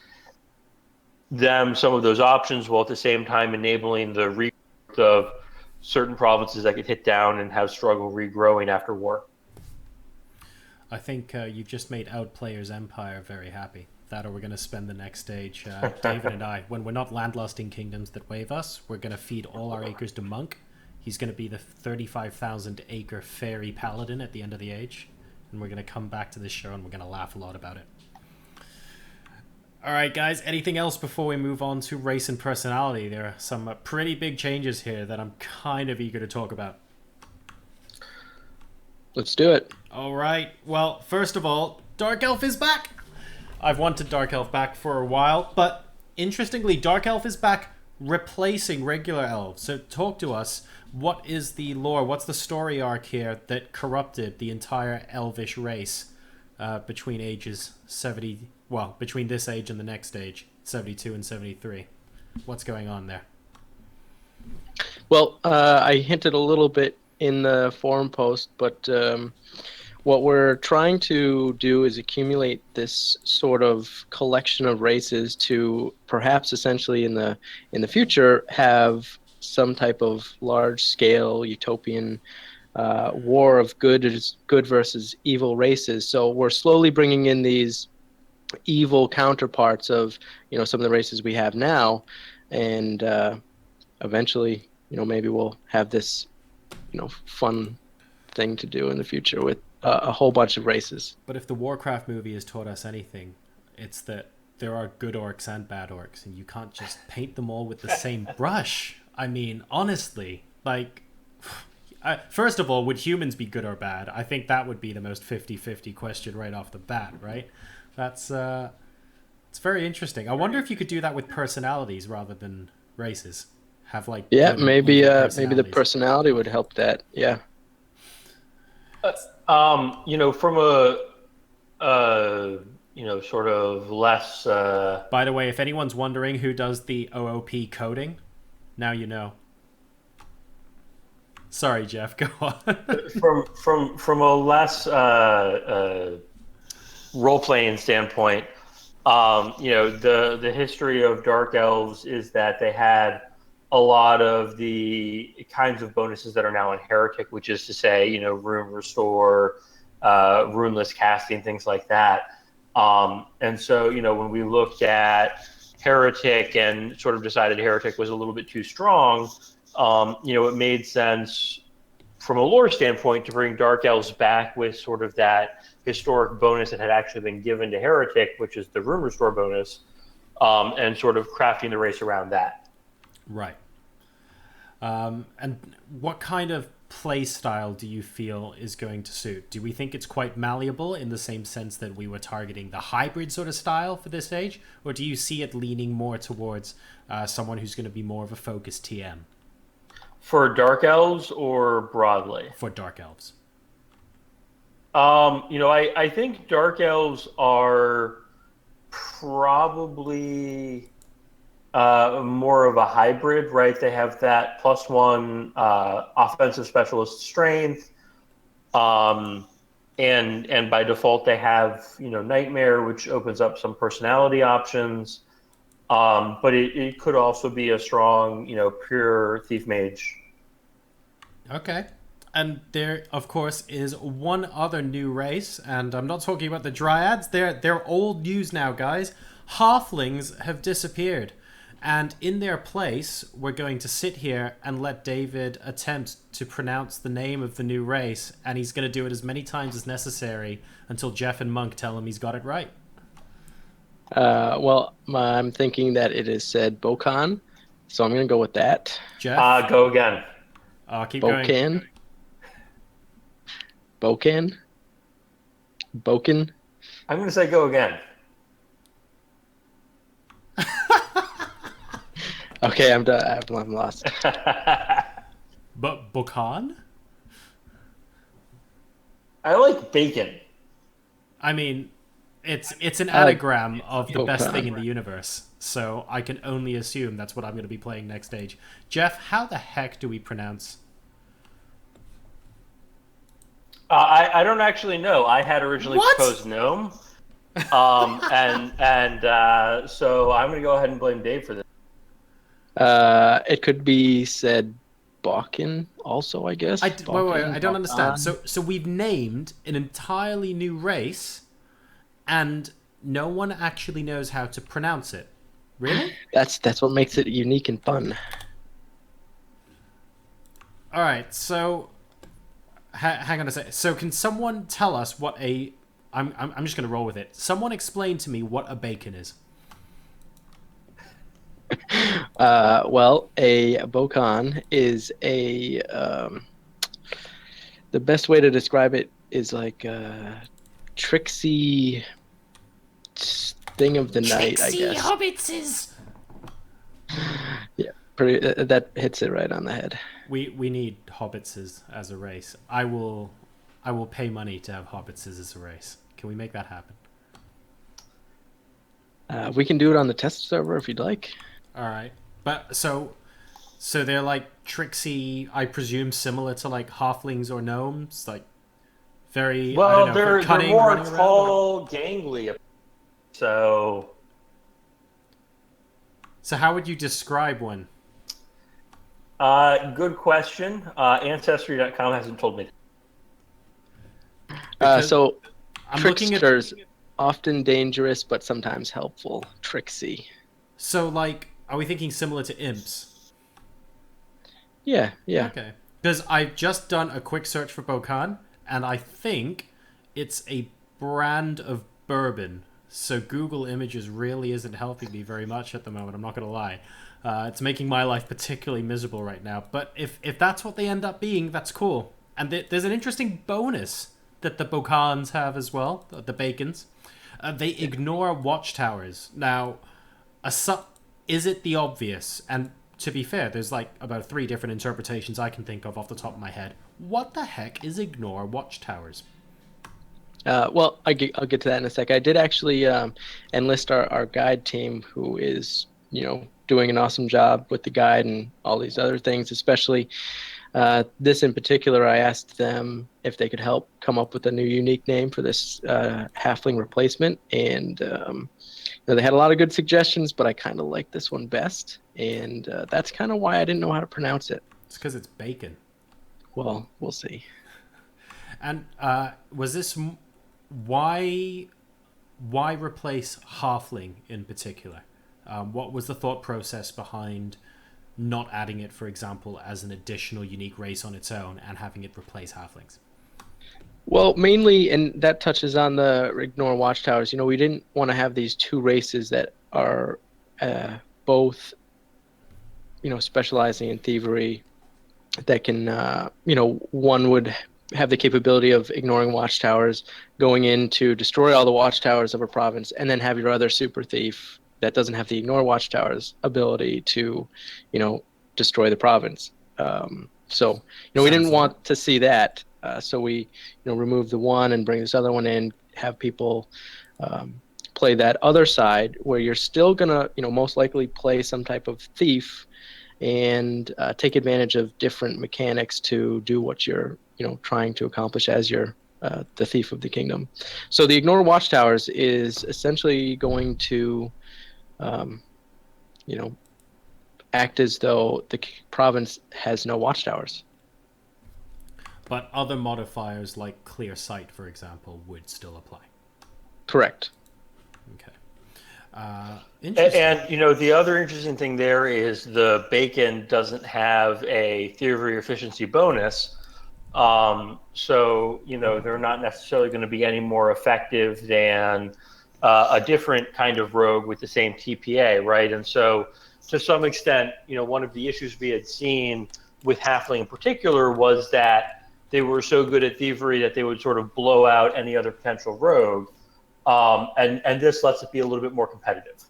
them some of those options while at the same time enabling the regrowth of certain provinces that get hit down and have struggle regrowing after war. I think you've just made Outplayer's Empire very happy. That, or we're going to spend the next stage, David and I, when we're not landlusting kingdoms that wave us, we're going to feed all our acres to Munk. He's going to be the 35,000 acre fairy paladin at the end of the age. And we're going to come back to this show and we're going to laugh a lot about it. All right, guys. Anything else before we move on to race and personality? There are some pretty big changes here that I'm kind of eager to talk about. Let's do it. All right. Well, first of all, Dark Elf is back. I've wanted Dark Elf back for a while, but interestingly, Dark Elf is back replacing regular elves. So talk to us. What is the lore? What's the story arc here that corrupted the entire elvish race between ages 70... Well, between this age and the next age, 72 and 73. What's going on there? Well, I hinted a little bit in the forum post, but what we're trying to do is accumulate this sort of collection of races to perhaps essentially in the future have some type of large-scale utopian war of good versus evil races. So we're slowly bringing in these evil counterparts of some of the races we have now, and eventually maybe we'll have this fun thing to do in the future with a whole bunch of races. But if the Warcraft movie has taught us anything, it's that there are good orcs and bad orcs, and you can't just paint them all with the same brush. I mean, honestly, like, first of all, would humans be good or bad? I think that would be the most 50-50 question right off the bat, right? That's it's very interesting. I wonder if you could do that with personalities rather than races. Have like maybe the personality would help that. Yeah. From a sort of less. By the way, if anyone's wondering who does the OOP coding, now you know. Sorry, Jeff. Go on. from a less role-playing standpoint, the history of Dark Elves is that they had a lot of the kinds of bonuses that are now in Heretic, which is to say, rune restore, runeless casting, things like that. And so, when we looked at Heretic and sort of decided Heretic was a little bit too strong, it made sense from a lore standpoint to bring Dark Elves back with sort of that historic bonus that had actually been given to Heretic, which is the Rune Restore bonus, and sort of crafting the race around that. Right. And what kind of play style do you feel is going to suit? Do we think it's quite malleable in the same sense that we were targeting the hybrid sort of style for this age? Or do you see it leaning more towards someone who's going to be more of a focused TM? For Dark Elves or broadly? For Dark Elves. I think Dark Elves are probably more of a hybrid, right? They have that +1 offensive specialist strength, and by default they have Nightmare, which opens up some personality options. But it could also be a strong, pure Thief Mage. Okay. And there, of course, is one other new race, and I'm not talking about the Dryads. They're old news now, guys. Halflings have disappeared. And in their place, we're going to sit here and let David attempt to pronounce the name of the new race, and he's going to do it as many times as necessary until Jeff and Munk tell him he's got it right. Well, I'm thinking that it is said Bokan, so I'm going to go with that. Jeff? Go again. Keep going. Bokan? I'm going to say go again. Okay, I'm done. I'm lost. But Bokan? I like bacon. I mean, it's an anagram of the best Bokan. thing in the universe, so I can only assume that's what I'm going to be playing next stage. Jeff, how the heck do we pronounce? I don't actually know. I had originally proposed gnome, and so I'm going to go ahead and blame Dave for this. It could be said Bakken also, I guess. Wait, I don't understand. So we've named an entirely new race, and no one actually knows how to pronounce it. Really? That's what makes it unique and fun. All right, so hang on a second. So can someone tell us what a... I'm just going to roll with it. Someone explain to me what a bacon is. Well, a Bokan is the best way to describe it is like a tricksy thing of the night, I guess. Hobbitses! Yeah, pretty. That hits it right on the head. We need hobbitses as a race. I will pay money to have hobbitses as a race. Can we make that happen? We can do it on the test server if you'd like. All right, but so they're like tricksy. I presume similar to like halflings or gnomes, like very. Well, I don't know, they're cutting, more running around, tall, gangly. So how would you describe one? good question. Ancestry.com hasn't told me. So I'm looking at. tricksters, often dangerous but sometimes helpful. Tricksy. So like, are we thinking similar to imps? Yeah. Okay. Because I've just done a quick search for Bokan, and I think it's a brand of bourbon. So Google Images really isn't helping me very much at the moment, I'm not going to lie. It's making my life particularly miserable right now. But if that's what they end up being, that's cool. And there's an interesting bonus that the Bokans have as well, the Bacons. They ignore watchtowers. Now, is it the obvious? And to be fair, there's like about 3 different interpretations I can think of off the top of my head. What the heck is ignore watchtowers? Well, I'll get to that in a sec. I did actually enlist our guide team, who is, doing an awesome job with the guide and all these other things, especially this in particular. I asked them if they could help come up with a new unique name for this halfling replacement, and they had a lot of good suggestions, but I kind of like this one best, and that's kind of why I didn't know how to pronounce it. It's because it's bacon. Well, we'll see. And was this why replace halfling in particular? What was the thought process behind not adding it, for example, as an additional unique race on its own and having it replace halflings? Well, mainly, and that touches on the ignore watchtowers. We didn't want to have these 2 races that are both, specializing in thievery. That can, one would have the capability of ignoring watchtowers, going in to destroy all the watchtowers of a province, and then have your other super thief that doesn't have the ignore watchtowers ability to, destroy the province. So, we didn't want to see that. So we, remove the one and bring this other one in, have people play that other side where you're still gonna, most likely play some type of thief and take advantage of different mechanics to do what you're, trying to accomplish as you're the thief of the kingdom. So the ignore watchtowers is essentially going to, act as though the province has no watchtowers. But other modifiers like clear sight, for example, would still apply. Correct. Okay. Interesting. And the other interesting thing there is the bacon doesn't have a thievery efficiency bonus. So they're not necessarily going to be any more effective than a different kind of rogue with the same TPA, right? And so to some extent, one of the issues we had seen with halfling in particular was that they were so good at thievery that they would sort of blow out any other potential rogue. And this lets it be a little bit more competitive.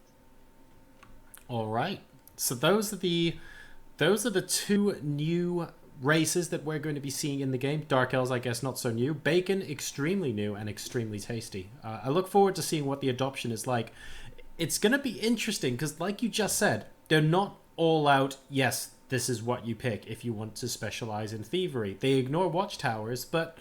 All right. So those are the 2 new races that we're going to be seeing in the game. Dark Elves, I guess, not so new. Bacon, extremely new and extremely tasty. I look forward to seeing what the adoption is like. It's going to be interesting because, like you just said, they're not all out, yes, this is what you pick if you want to specialize in thievery. They ignore watchtowers, but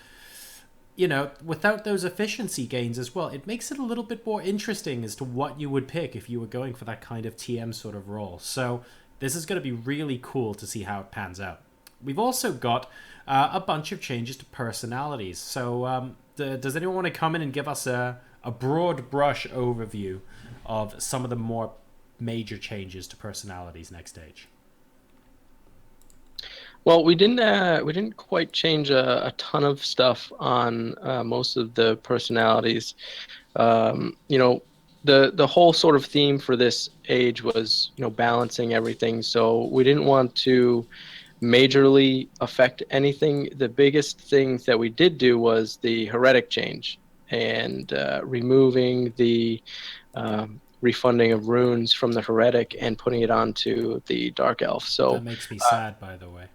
without those efficiency gains as well, it makes it a little bit more interesting as to what you would pick if you were going for that kind of TM sort of role. So this is going to be really cool to see how it pans out. We've also got a bunch of changes to personalities. So does anyone want to come in and give us a broad brush overview of some of the more major changes to personalities next stage? Well, we didn't quite change a ton of stuff on most of the personalities. the whole sort of theme for this age was, balancing everything. So we didn't want to majorly affect anything. The biggest things that we did do was the heretic change and removing the refunding of runes from the heretic and putting it onto the dark elf. So that makes me sad, by the way.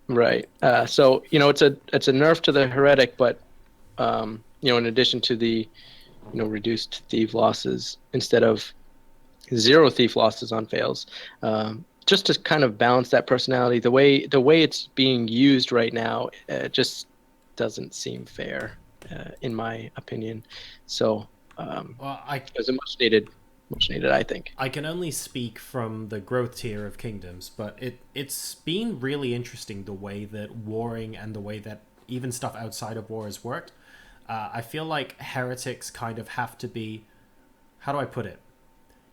right. So it's a nerf to the heretic, but in addition to the reduced thief losses instead of 0 thief losses on fails, just to kind of balance that personality. The way it's being used right now just doesn't seem fair, in my opinion. So it was a much needed, I think. I can only speak from the growth tier of kingdoms, but it's been really interesting the way that warring and the way that even stuff outside of war has worked. I feel like heretics kind of have to be, how do I put it?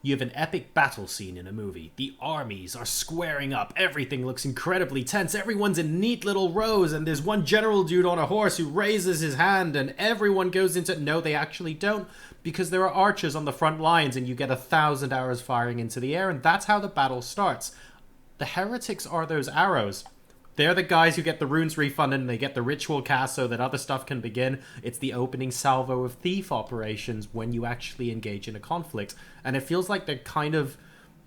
You have an epic battle scene in a movie. The armies are squaring up. Everything looks incredibly tense. Everyone's in neat little rows, and there's one general dude on a horse who raises his hand, and everyone goes into... No, they actually don't, because there are archers on the front lines, and you get 1,000 arrows firing into the air, and that's how the battle starts. The heretics are those arrows. They're the guys who get the runes refunded and they get the ritual cast so that other stuff can begin. It's the opening salvo of thief operations when you actually engage in a conflict. And it feels like they're kind of...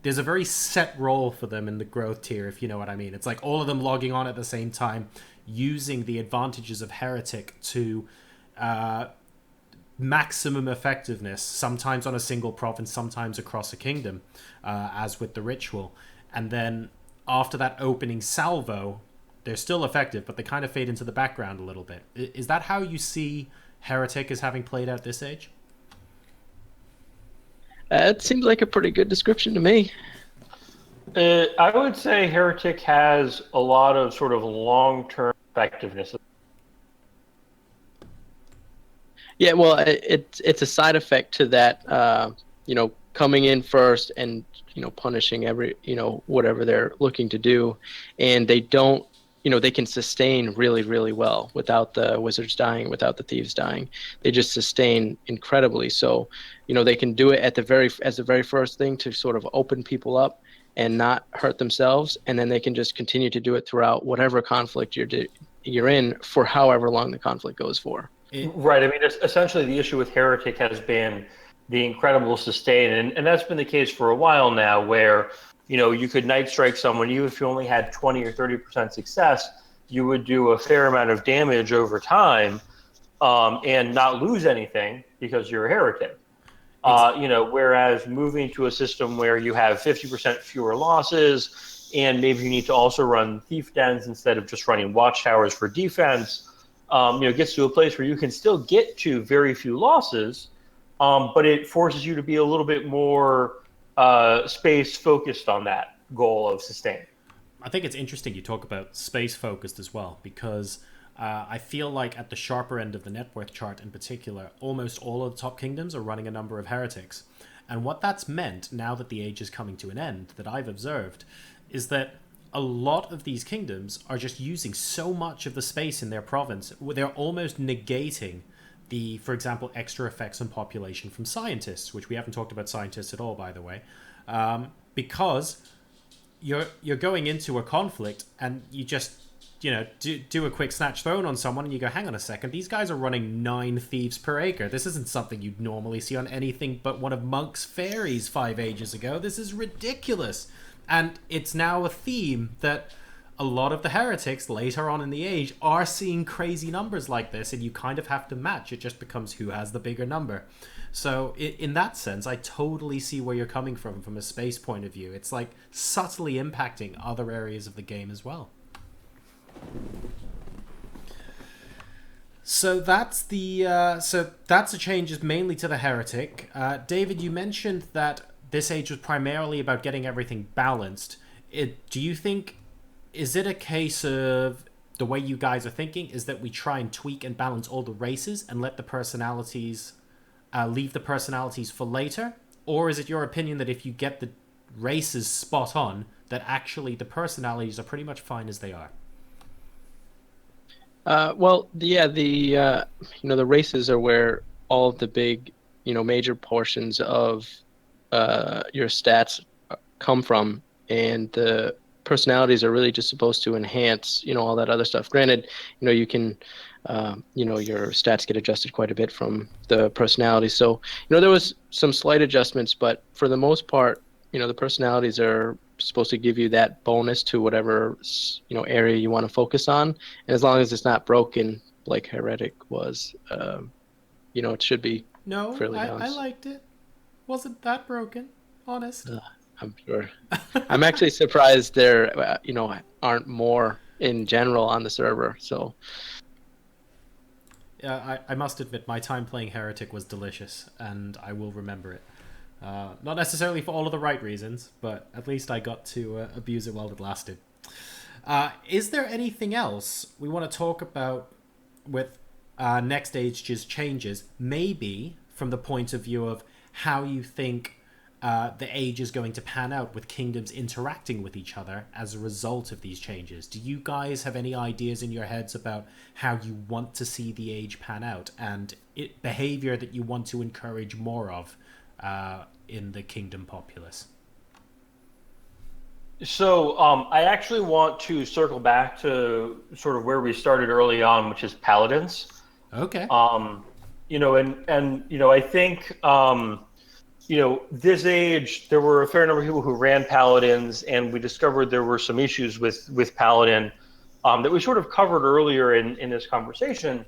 There's a very set role for them in the growth tier, if you know what I mean. It's like all of them logging on at the same time, using the advantages of Heretic to maximum effectiveness, sometimes on a single province, sometimes across a kingdom, as with the ritual. And then after that opening salvo... They're still effective, but they kind of fade into the background a little bit. Is that how you see Heretic as having played out this age? It seems like a pretty good description to me. I would say Heretic has a lot of sort of long-term effectiveness. Yeah, well, it's a side effect to that, coming in first and, punishing every, whatever they're looking to do. And they don't, they can sustain really, really well without the wizards dying, without the thieves dying. They just sustain incredibly. So, they can do it as the very first thing to sort of open people up and not hurt themselves, and then they can just continue to do it throughout whatever conflict you're in for however long the conflict goes for. Right. I mean, essentially the issue with Heretic has been the incredible sustain, and that's been the case for a while now, where you could night strike someone. Even if you only had 20 or 30% success, you would do a fair amount of damage over time, and not lose anything because you're a heretic. Whereas moving to a system where you have 50% fewer losses, and maybe you need to also run thief dens instead of just running watchtowers for defense, gets to a place where you can still get to very few losses, but it forces you to be a little bit more space focused on that goal of sustain. I think it's interesting you talk about space focused as well, because I feel like at the sharper end of the net worth chart in particular, almost all of the top kingdoms are running a number of heretics. And what that's meant, now that the age is coming to an end, that I've observed, is that a lot of these kingdoms are just using so much of the space in their province, they're almost negating the, for example, extra effects on population from scientists, which we haven't talked about scientists at all, by the way, because you're going into a conflict and you just do a quick snatch throne on someone and you go, hang on a second, these guys are running 9 thieves per acre. This isn't something you'd normally see on anything but one of Monk's fairies 5 ages ago. This is ridiculous. And it's now a theme that a lot of the heretics later on in the age are seeing crazy numbers like this, and you kind of have to match. It just becomes who has the bigger number. So in that sense, I totally see where you're coming from a space point of view. It's like subtly impacting other areas of the game as well. So that's the changes mainly to the heretic. David, you mentioned that this age was primarily about getting everything balanced. Do you think, is it a case of the way you guys are thinking is that we try and tweak and balance all the races and let the personalities, leave the personalities for later? Or is it your opinion that if you get the races spot on, that actually the personalities are pretty much fine as they are? The races are where all of the big major portions of your stats come from, and the personalities are really just supposed to enhance, all that other stuff. Granted, you can, your stats get adjusted quite a bit from the personalities. So, there was some slight adjustments, but for the most part, the personalities are supposed to give you that bonus to whatever, area you want to focus on. And as long as it's not broken, like Heretic was, it should be fairly I balanced. liked it. Wasn't that broken, honest. I'm sure. I'm actually surprised there, aren't more in general on the server. So, yeah, I must admit, my time playing Heretic was delicious, and I will remember it. Not necessarily for all of the right reasons, but at least I got to abuse it while it lasted. Is there anything else we want to talk about with next stage's changes? Maybe from the point of view of how you think the age is going to pan out with kingdoms interacting with each other as a result of these changes. Do you guys have any ideas in your heads about how you want to see the age pan out and behavior that you want to encourage more of in the kingdom populace? So I actually want to circle back to sort of where we started early on, which is paladins. Okay. I think this age there were a fair number of people who ran paladins, and we discovered there were some issues with paladin that we sort of covered earlier in this conversation.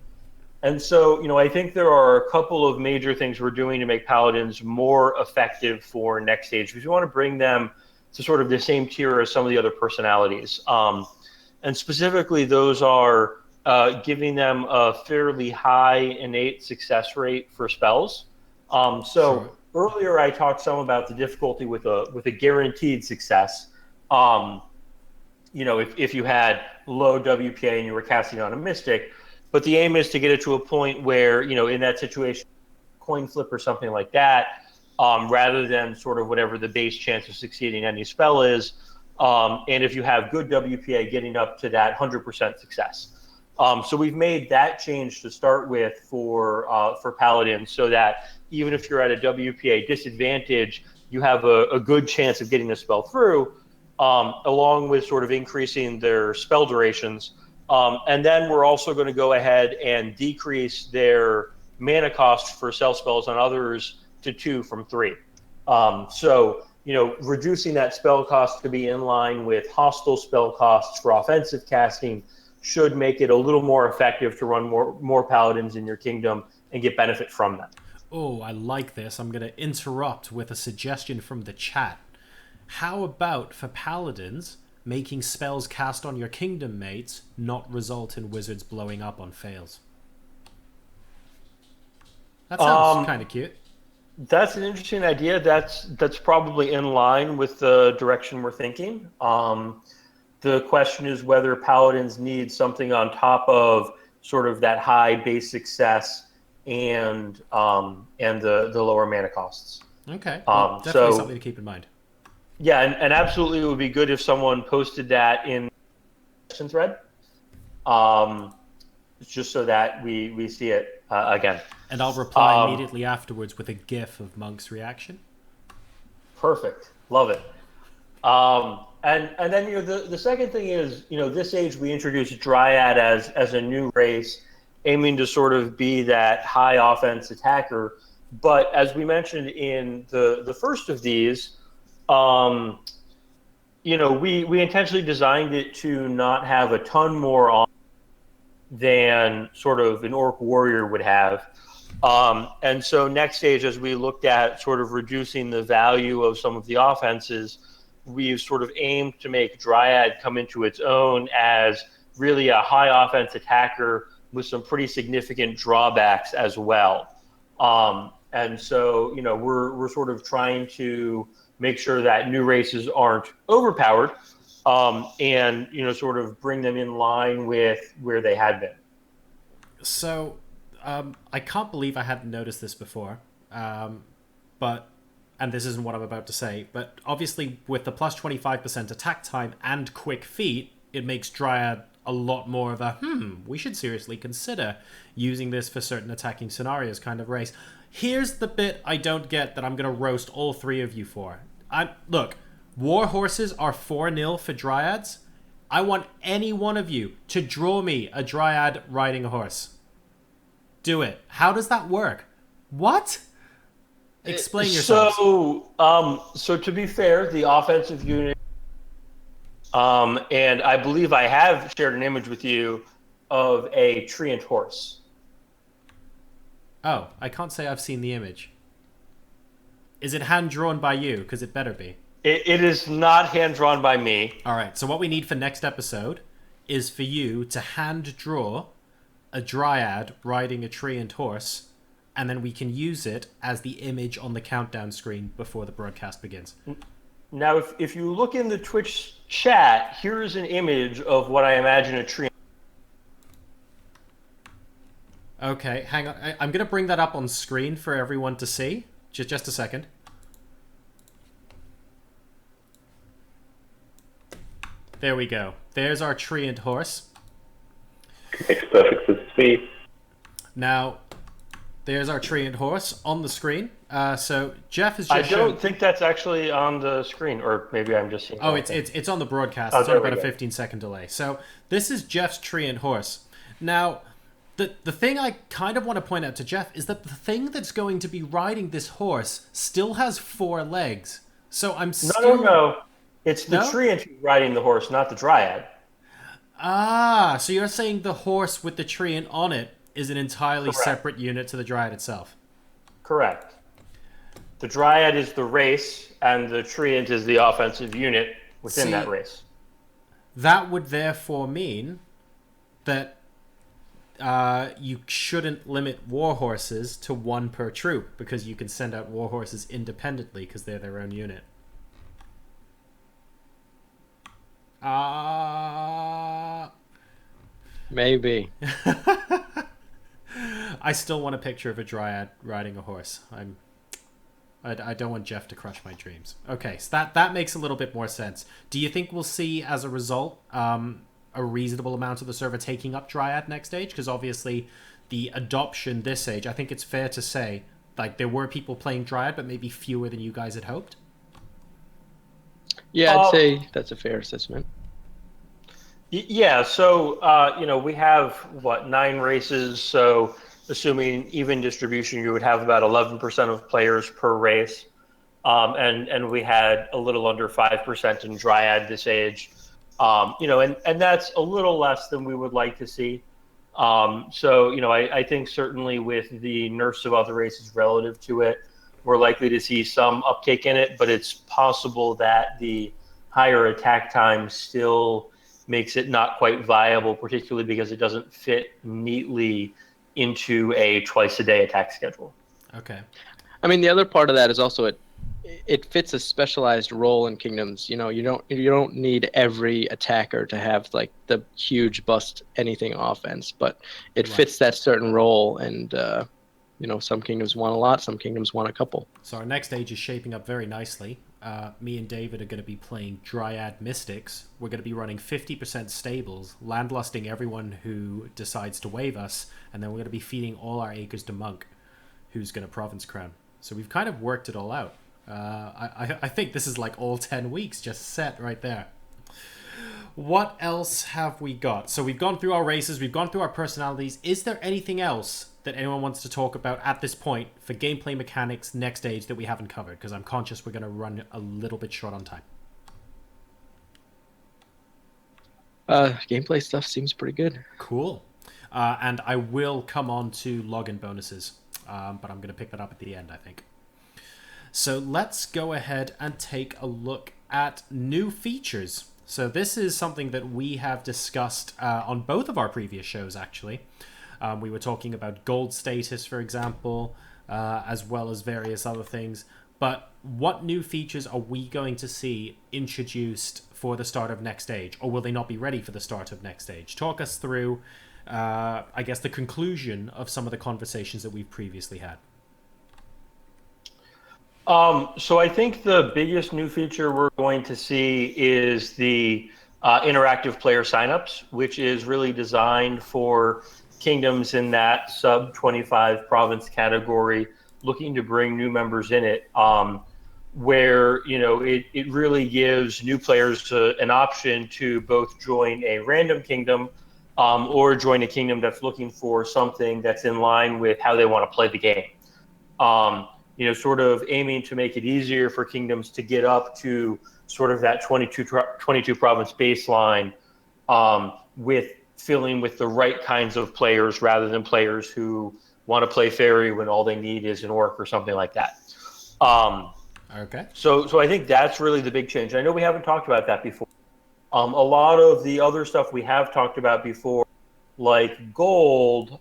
And so, I think there are a couple of major things we're doing to make paladins more effective for next stage, because we want to bring them to sort of the same tier as some of the other personalities. And specifically, those are giving them a fairly high innate success rate for spells. Sure. Earlier, I talked some about the difficulty with a guaranteed success. If you had low WPA and you were casting on a mystic, but the aim is to get it to a point where, in that situation, coin flip or something like that, rather than sort of whatever the base chance of succeeding any spell is. And if you have good WPA, getting up to that 100% success. So we've made that change to start with for Paladins, so that even if you're at a WPA disadvantage, you have a good chance of getting the spell through, along with sort of increasing their spell durations. And then we're also going to go ahead and decrease their mana cost for cell spells on others to 2 from 3. Reducing that spell cost to be in line with hostile spell costs for offensive casting should make it a little more effective to run more paladins in your kingdom and get benefit from them. Oh, I like this. I'm going to interrupt with a suggestion from the chat. How about for paladins, making spells cast on your kingdom mates not result in wizards blowing up on fails? That sounds kind of cute. That's an interesting idea. That's probably in line with the direction we're thinking. The question is whether paladins need something on top of sort of that high base success and the lower mana costs. Okay, well, definitely something to keep in mind. Yeah, and absolutely, it would be good if someone posted that in the question thread, just so that we see it again. And I'll reply immediately afterwards with a GIF of Monk's reaction. Perfect, love it. And then the second thing is this age we introduced Dryad as a new race, aiming to sort of be that high offense attacker. But as we mentioned in the first of these. We intentionally designed it to not have a ton more on than sort of an orc warrior would have. And so next stage, as we looked at sort of reducing the value of some of the offenses, we've sort of aimed to make Dryad come into its own as really a high offense attacker with some pretty significant drawbacks as well. And so, we're sort of trying to make sure that new races aren't overpowered, and sort of bring them in line with where they had been. So I can't believe I hadn't noticed this before, and this isn't what I'm about to say, but obviously with the plus 25% attack time and quick feet, it makes Dryad a lot more of a we should seriously consider using this for certain attacking scenarios kind of race. Here's the bit I don't get that I'm going to roast all three of you for. Look, war horses are 4-0 for dryads. I want any one of you to draw me a dryad riding a horse. Do it. How does that work? What? Explain yourself. So to be fair, the offensive unit, and I believe I have shared an image with you of a treant horse. Oh, I can't say I've seen the image. Is it hand-drawn by you? Because it better be. It is not hand-drawn by me. All right, so what we need for next episode is for you to hand-draw a dryad riding a treant horse, and then we can use it as the image on the countdown screen before the broadcast begins. Now, if you look in the Twitch chat, here's an image of what I imagine a treant. Okay, hang on. I'm going to bring that up on screen for everyone to see. Just a second. There we go. There's our treant horse. Makes perfect sense to me. Now, there's our treant horse on the screen. So Jeff has just I don't think that's actually on the screen, or maybe I'm just seeing. Oh, it's on the broadcast. Oh, it's on there we about a go. 15-second delay. So this is Jeff's treant horse. Now, the thing I kind of want to point out to Jeff is that the thing that's going to be riding this horse still has 4 legs. So I'm still... No. It's the No? treant who's riding the horse, not the dryad. Ah, so you're saying the horse with the treant on it is an entirely Correct. separate unit to the dryad itself. Correct. The dryad is the race, and the treant is the offensive unit within that race. That would therefore mean that you shouldn't limit war horses to 1 per troop, because you can send out war horses independently because they're their own unit. Maybe. I still want a picture of a dryad riding a horse. I don't want Jeff to crush my dreams. Okay, so that makes a little bit more sense. Do you think we'll see, as a result, a reasonable amount of the server taking up dryad next age? Because obviously the adoption this age, I think it's fair to say, like, there were people playing dryad, but maybe fewer than you guys had hoped. Yeah, I'd say that's a fair assessment. Yeah, so, we have, 9 races, so assuming even distribution, you would have about 11% of players per race, and we had a little under 5% in dryad this age, and that's a little less than we would like to see. I think certainly with the nerfs of other races relative to it, we're likely to see some uptake in it, but it's possible that the higher attack time still makes it not quite viable, particularly because it doesn't fit neatly into a twice-a-day attack schedule. Okay. I mean, the other part of that is also it fits a specialized role in Kingdoms. You don't need every attacker to have like the huge bust anything offense, but it fits that certain role, and some Kingdoms want a lot, some Kingdoms want a couple. So our next age is shaping up very nicely. Me and David are going to be playing Dryad Mystics. We're going to be running 50% stables, landlusting everyone who decides to wave us, and then we're going to be feeding all our acres to Munk, who's going to province crown. So we've kind of worked it all out. I think this is like all 10 weeks just set right there. What else have we got? So we've gone through our races, we've gone through our personalities. Is there anything else that anyone wants to talk about at this point for gameplay mechanics next stage that we haven't covered? Because I'm conscious we're going to run a little bit short on time. Gameplay stuff seems pretty good. Cool. And I will come on to login bonuses, but I'm going to pick that up at the end, I think. So let's go ahead and take a look at new features. So this is something that we have discussed on both of our previous shows, actually. We were talking about gold status, for example, as well as various other things. But what new features are we going to see introduced for the start of next stage? Or will they not be ready for the start of next stage? Talk us through, I guess, the conclusion of some of the conversations that we've previously had. So I think the biggest new feature we're going to see is the interactive player signups, which is really designed for kingdoms in that sub 25 province category looking to bring new members in it, where it really gives new players an option to both join a random kingdom or join a kingdom that's looking for something that's in line with how they want to play the game. Sort of aiming to make it easier for kingdoms to get up to sort of that 22 province baseline, with filling with the right kinds of players rather than players who want to play fairy when all they need is an orc or something like that. Okay. So I think that's really the big change. I know we haven't talked about that before. A lot of the other stuff we have talked about before, like gold,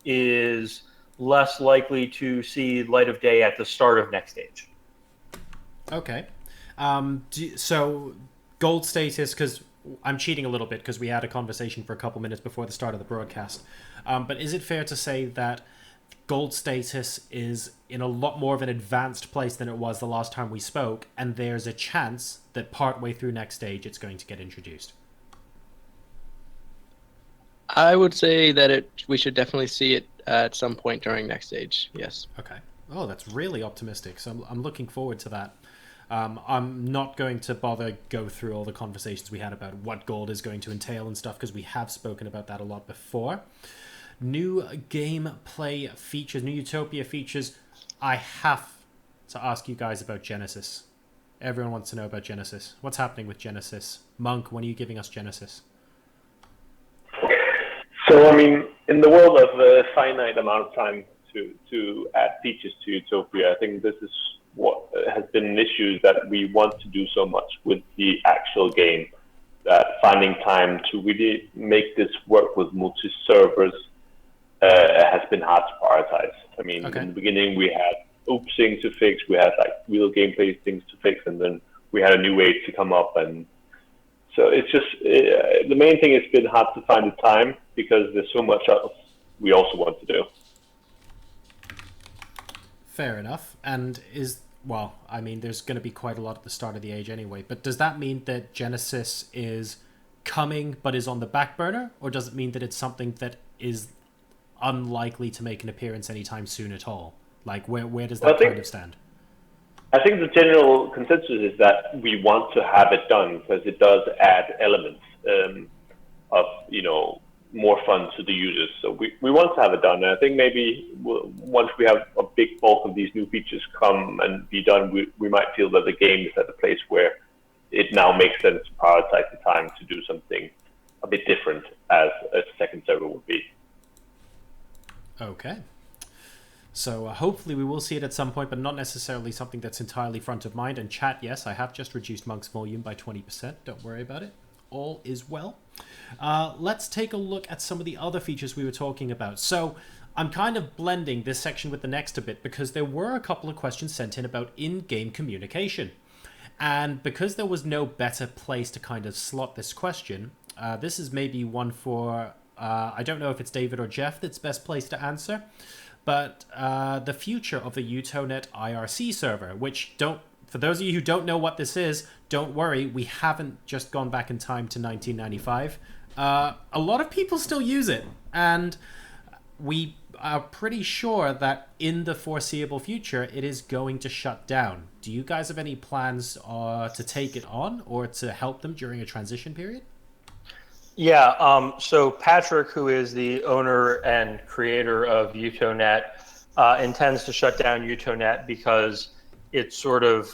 is less likely to see light of day at the start of next stage. Okay. So gold status, because I'm cheating a little bit because we had a conversation for a couple minutes before the start of the broadcast. But is it fair to say that gold status is in a lot more of an advanced place than it was the last time we spoke, and there's a chance that partway through next stage it's going to get introduced? I would say that we should definitely see it at some point during next stage. Yes. Okay. Oh, that's really optimistic. So I'm looking forward to that. I'm not going to bother go through all the conversations we had about what gold is going to entail and stuff, because we have spoken about that a lot before. New gameplay features, new Utopia features. I have to ask you guys about Genesis. Everyone wants to know about Genesis. What's happening with Genesis? Monk, when are you giving us Genesis? So, I mean, in the world of a finite amount of time to add features to Utopia, I think this is what has been an issue, that we want to do so much with the actual game, that finding time to really make this work with multi-servers has been hard to prioritize. I mean, in the beginning we had oopsing to fix, we had like real gameplay things to fix, and then we had a new way to come up, and so it's just the main thing has been hard to find the time, because there's so much else we also want to do. Fair enough. And I mean, there's going to be quite a lot at the start of the age anyway, but does that mean that Genesis is coming but is on the back burner, or does it mean that it's something that is unlikely to make an appearance anytime soon at all? Like, where does that kind of stand? I think the general consensus is that we want to have it done, because it does add elements of, more fun to the users. So we want to have it done. And I think maybe once we have a big bulk of these new features come and be done, we might feel that the game is at a place where it now makes sense to prioritize the time to do something a bit different as a second server would be. Okay. So hopefully we will see it at some point, but not necessarily something that's entirely front of mind. And chat, yes, I have just reduced Monk's volume by 20%. Don't worry about it. All is well. Let's take a look at some of the other features we were talking about. So I'm kind of blending this section with the next a bit, because there were a couple of questions sent in about in-game communication. And because there was no better place to kind of slot this question, this is maybe one for, I don't know if it's David or Jeff that's best placed to answer, but the future of the Utonet IRC server, which for those of you who don't know what this is, don't worry, we haven't just gone back in time to 1995. A lot of people still use it, and we are pretty sure that in the foreseeable future, it is going to shut down. Do you guys have any plans to take it on or to help them during a transition period? Yeah, so Patrick, who is the owner and creator of Utonet, intends to shut down Utonet because it's sort of,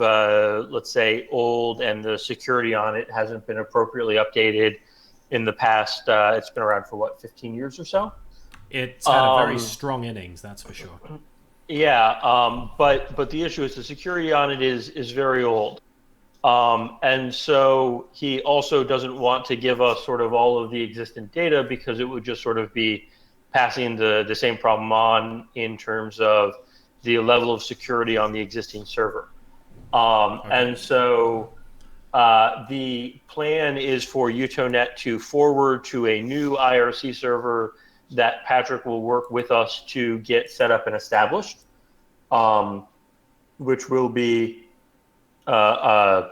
let's say, old, and the security on it hasn't been appropriately updated in the past. It's been around for, 15 years or so? It's had a very strong innings, that's for sure. Yeah, but the issue is the security on it is very old. And so he also doesn't want to give us sort of all of the existent data, because it would just sort of be passing the same problem on in terms of the level of security on the existing server. And so the plan is for Utonet to forward to a new IRC server that Patrick will work with us to get set up and established, which will be an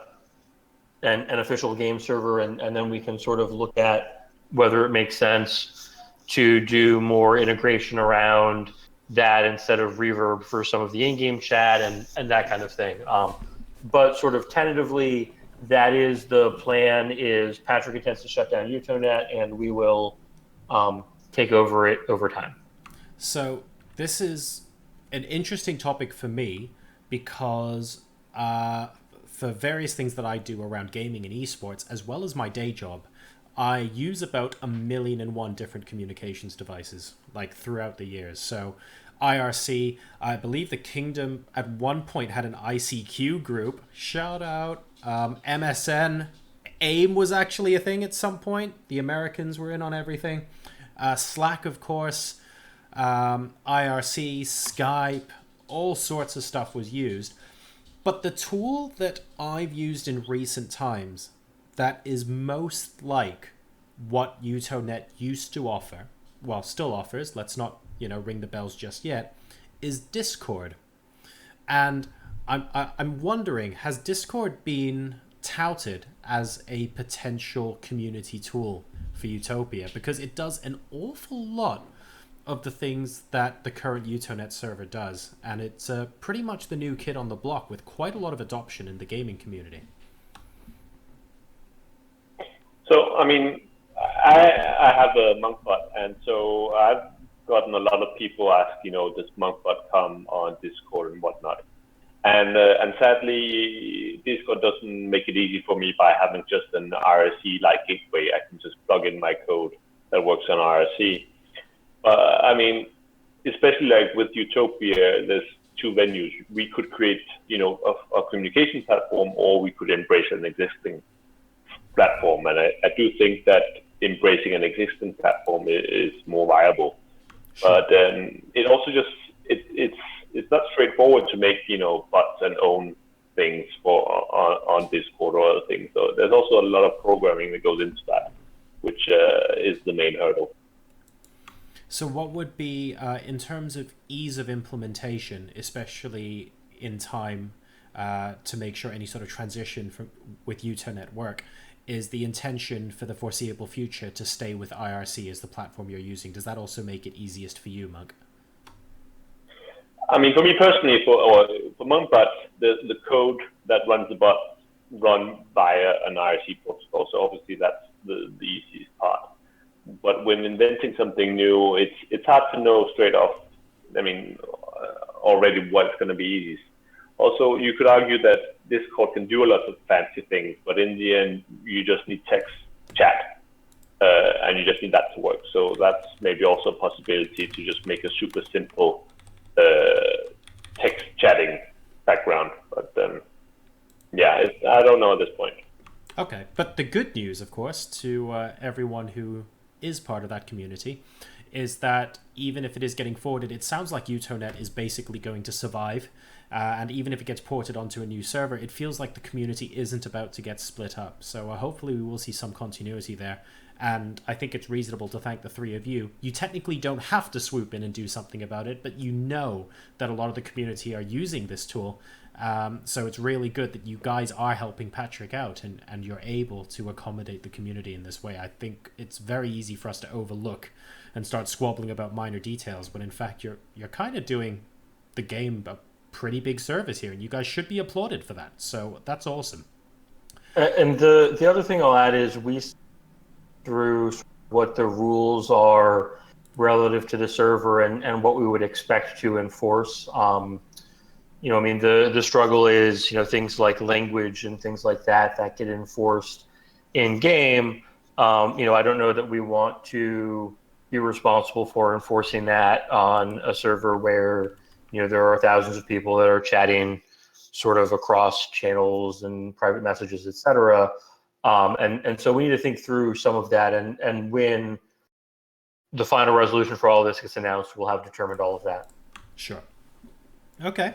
official game server, and then we can sort of look at whether it makes sense to do more integration around that instead of reverb for some of the in-game chat and that kind of thing. But sort of tentatively, that is the plan. Is Patrick intends to shut down Utonet, and we will take over it over time. So this is an interesting topic for me because for various things that I do around gaming and esports, as well as my day job, I use about 1,000,001 different communications devices, like throughout the years. So IRC, I believe the Kingdom at one point had an ICQ group. Shout out. MSN. AIM was actually a thing at some point. The Americans were in on everything. Slack, of course. IRC, Skype, all sorts of stuff was used. But the tool that I've used in recent times that is most like what Utonet used to offer, well, still offers, let's not, ring the bells just yet, is Discord. And I'm wondering, has Discord been touted as a potential community tool for Utopia? Because it does an awful lot of the things that the current Utonet server does, and it's pretty much the new kid on the block with quite a lot of adoption in the gaming community. So, I mean, I have a Monkbot, and so I've gotten a lot of people ask, does Monkbot come on Discord and whatnot? And sadly, Discord doesn't make it easy for me by having just an RSC-like gateway. I can just plug in my code that works on RSC. I mean, especially like with Utopia, there's two venues. We could create, a communication platform, or we could embrace an existing platform. And I do think that embracing an existing platform is more viable. But it also just, it's not straightforward to make, bots and own things on Discord or other things. So there's also a lot of programming that goes into that, which is the main hurdle. So what would be, in terms of ease of implementation, especially in time to make sure any sort of transition with Utonet work, is the intention for the foreseeable future to stay with IRC as the platform you're using? Does that also make it easiest for you, Munk? I mean, for me personally, for Monkbot, the code that runs the bot run via an IRC protocol. So obviously that's the easiest part. But when inventing something new, it's hard to know straight off. I mean, already what's going to be easiest. Also, you could argue that Discord can do a lot of fancy things, but in the end, you just need text chat, and you just need that to work. So that's maybe also a possibility to just make a super simple text chatting background. But yeah, I don't know at this point. Okay, but the good news, of course, to everyone who is part of that community is that even if it is getting forwarded, it sounds like Utonet is basically going to survive. And even if it gets ported onto a new server, it feels like the community isn't about to get split up. So hopefully we will see some continuity there. And I think it's reasonable to thank the three of you. You technically don't have to swoop in and do something about it, but you know that a lot of the community are using this tool. So it's really good that you guys are helping Patrick out and you're able to accommodate the community in this way. I think it's very easy for us to overlook and start squabbling about minor details, but in fact you're kind of doing the game a pretty big service here, and you guys should be applauded for that. So that's awesome. And the other thing I'll add is we through what the rules are relative to the server and what we would expect to enforce. I mean, the struggle is, things like language and things like that get enforced in game. I don't know that we want to be responsible for enforcing that on a server where, there are thousands of people that are chatting sort of across channels and private messages, et cetera. And so we need to think through some of that. And when the final resolution for all of this gets announced, we'll have determined all of that. Sure. Okay.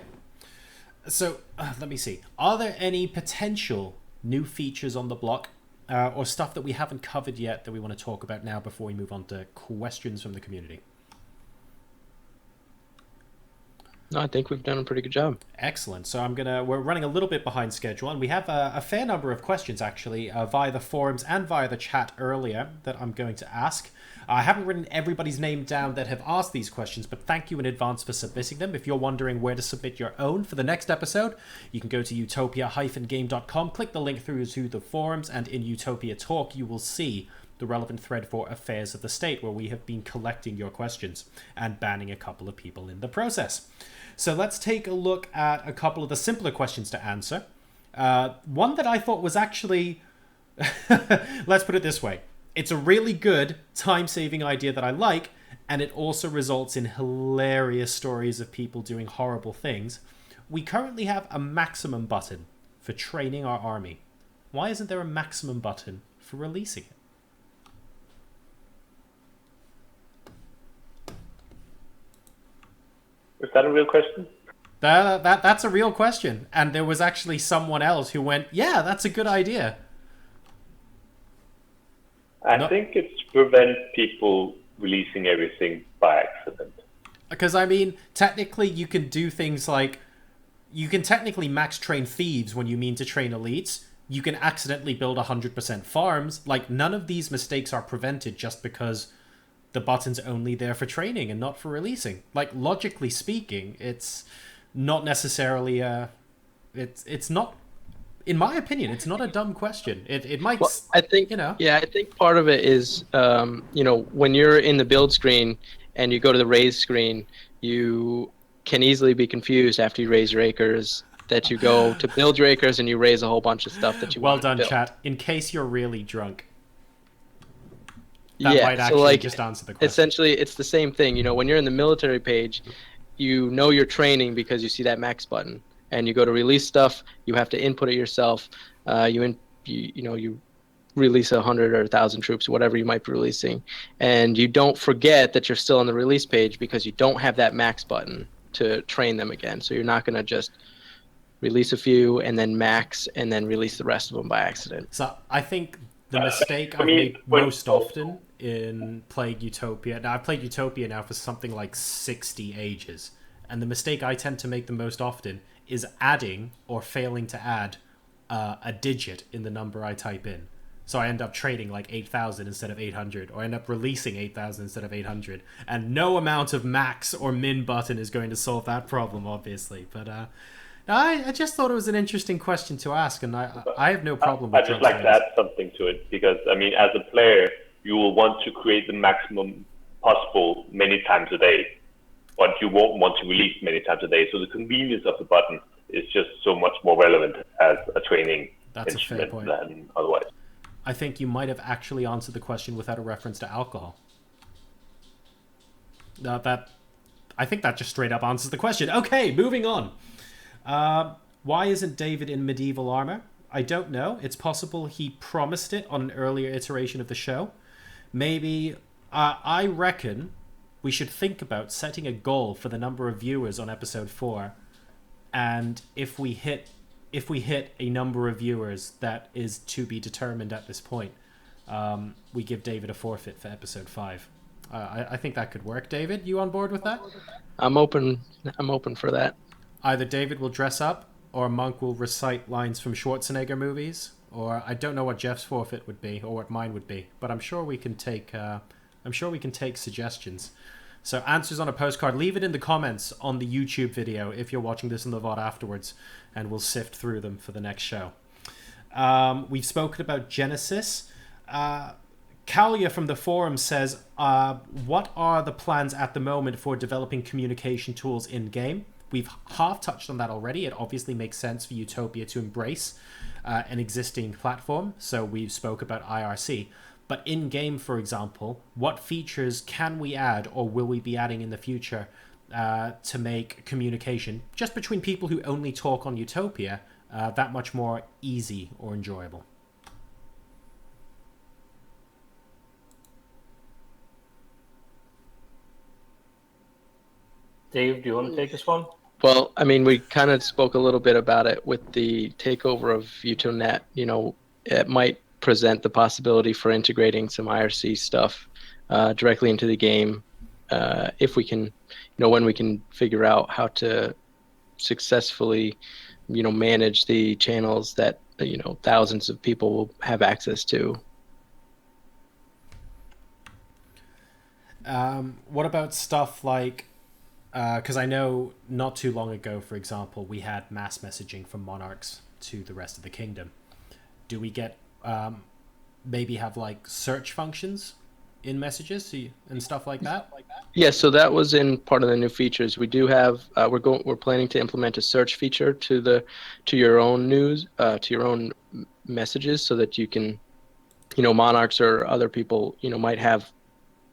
So let me see. Are there any potential new features on the block or stuff that we haven't covered yet that we want to talk about now before we move on to questions from the community? No, I think we've done a pretty good job. Excellent. So we're running a little bit behind schedule, and we have a fair number of questions actually via the forums and via the chat earlier that I'm going to ask. I haven't written everybody's name down that have asked these questions, but thank you in advance for submitting them. If you're wondering where to submit your own for the next episode, you can go to utopia-game.com, click the link through to the forums, and in Utopia Talk you will see the relevant thread for Affairs of the State, where we have been collecting your questions and banning a couple of people in the process. So let's take a look at a couple of the simpler questions to answer. One that I thought was actually, let's put it this way. It's a really good time-saving idea that I like, and it also results in hilarious stories of people doing horrible things. We currently have a maximum button for training our army. Why isn't there a maximum button for releasing it? Is that a real question? That's a real question. And there was actually someone else who went, yeah, that's a good idea. I think it's to prevent people releasing everything by accident. Because, I mean, technically you can do things like, you can technically max train thieves when you mean to train elites. You can accidentally build 100% farms. Like, none of these mistakes are prevented just because the button's only there for training and not for releasing. Like, logically speaking, it's not necessarily it's not, in my opinion, it's not a dumb question. It might, well, I think, yeah, I think part of it is, when you're in the build screen and you go to the raise screen, you can easily be confused after you raise your acres, that you go to build your acres and you raise a whole bunch of stuff that you well want done, to build. chat. In case you're really drunk. That might actually so like, just answer the question. Essentially, it's the same thing. When you're in the military page, you're training because you see that max button, and you go to release stuff. You have to input it yourself. You release 100 or 1,000 troops, whatever you might be releasing, and you don't forget that you're still on the release page because you don't have that max button to train them again. So you're not going to just release a few and then max and then release the rest of them by accident. So I think the mistake I've made most often in playing Utopia, now I've played Utopia now for something like 60 ages, and the mistake I tend to make the most often is adding or failing to add a digit in the number I type in. So I end up trading like 8,000 instead of 800, or I end up releasing 8,000 instead of 800, and no amount of max or min button is going to solve that problem, obviously. But I just thought it was an interesting question to ask, and I have no problem with it. I'd just like to add something to it, because, I mean, as a player, you will want to create the maximum possible many times a day, but you won't want to release many times a day. So the convenience of the button is just so much more relevant as a training instrument than otherwise. I think you might have actually answered the question without a reference to alcohol. I think that just straight up answers the question. Okay, moving on. Why isn't David in medieval armor? I don't know. It's possible he promised it on an earlier iteration of the show. Maybe, I reckon we should think about setting a goal for the number of viewers on episode 4. And if we hit a number of viewers that is to be determined at this point, we give David a forfeit for episode 5. I think that could work. David, you on board with that? I'm open for that. Either David will dress up, or Monk will recite lines from Schwarzenegger movies, or I don't know what Jeff's forfeit would be, or what mine would be, but I'm sure we can take suggestions. So answers on a postcard, leave it in the comments on the YouTube video if you're watching this in the VOD afterwards, and we'll sift through them for the next show. We've spoken about Genesis. Kalia from the forum says, what are the plans at the moment for developing communication tools in-game? We've half touched on that already. It obviously makes sense for Utopia to embrace an existing platform. So we've spoke about IRC. But in-game, for example, what features can we add or will we be adding in the future to make communication, just between people who only talk on Utopia, that much more easy or enjoyable? Dave, do you want to take this one? Well, I mean, we kind of spoke a little bit about it with the takeover of Utonet. It might present the possibility for integrating some IRC stuff directly into the game if we can, when we can figure out how to successfully, manage the channels that thousands of people will have access to. What about stuff like, because I know not too long ago, for example, we had mass messaging from monarchs to the rest of the kingdom. Do we get maybe have like search functions in messages and stuff like that? Yeah, so that was in part of the new features. We do have we're planning to implement a search feature to your own news, to your own messages, so that you can, monarchs or other people, might have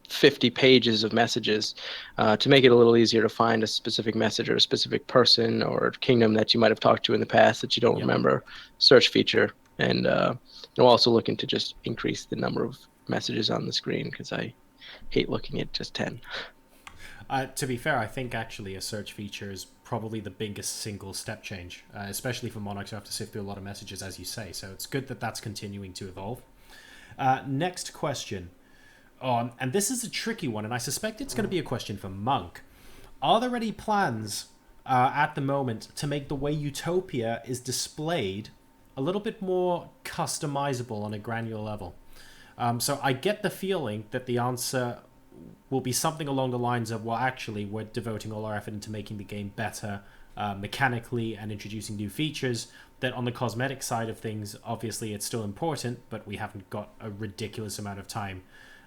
50 pages of messages, to make it a little easier to find a specific message or a specific person or kingdom that you might have talked to in the past that you don't remember. Search feature, and we're also looking to just increase the number of messages on the screen, because I hate looking at just 10. To be fair, I think actually a search feature is probably the biggest single step change, especially for monarchs who have to sift through a lot of messages, as you say. So it's good that that's continuing to evolve. Next question. And this is a tricky one, and I suspect it's going to be a question for Munk. Are there any plans at the moment to make the way Utopia is displayed a little bit more customizable on a granular level? So I get the feeling that the answer will be something along the lines of, well, actually, we're devoting all our effort into making the game better mechanically and introducing new features. That on the cosmetic side of things, obviously, it's still important, but we haven't got a ridiculous amount of time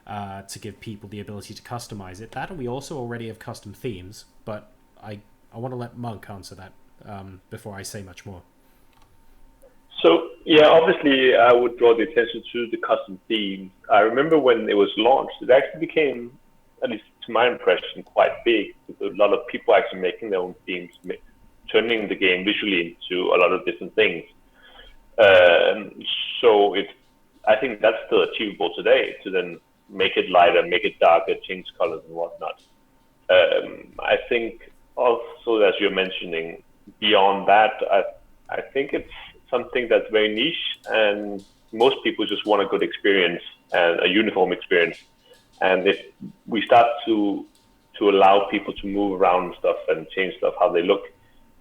to give people the ability to customize it. That, and we also already have custom themes, but I want to let Munk answer that before I say much more. So, yeah, obviously, I would draw the attention to the custom themes. I remember when it was launched, it actually became, at least to my impression, quite big, with a lot of people actually making their own themes, turning the game visually into a lot of different things. So I think that's still achievable today, to then make it lighter, make it darker, change colors and whatnot. I think also, as you're mentioning, beyond that, I think it's something that's very niche, and most people just want a good experience and a uniform experience. And if we start to allow people to move around stuff and change stuff how they look,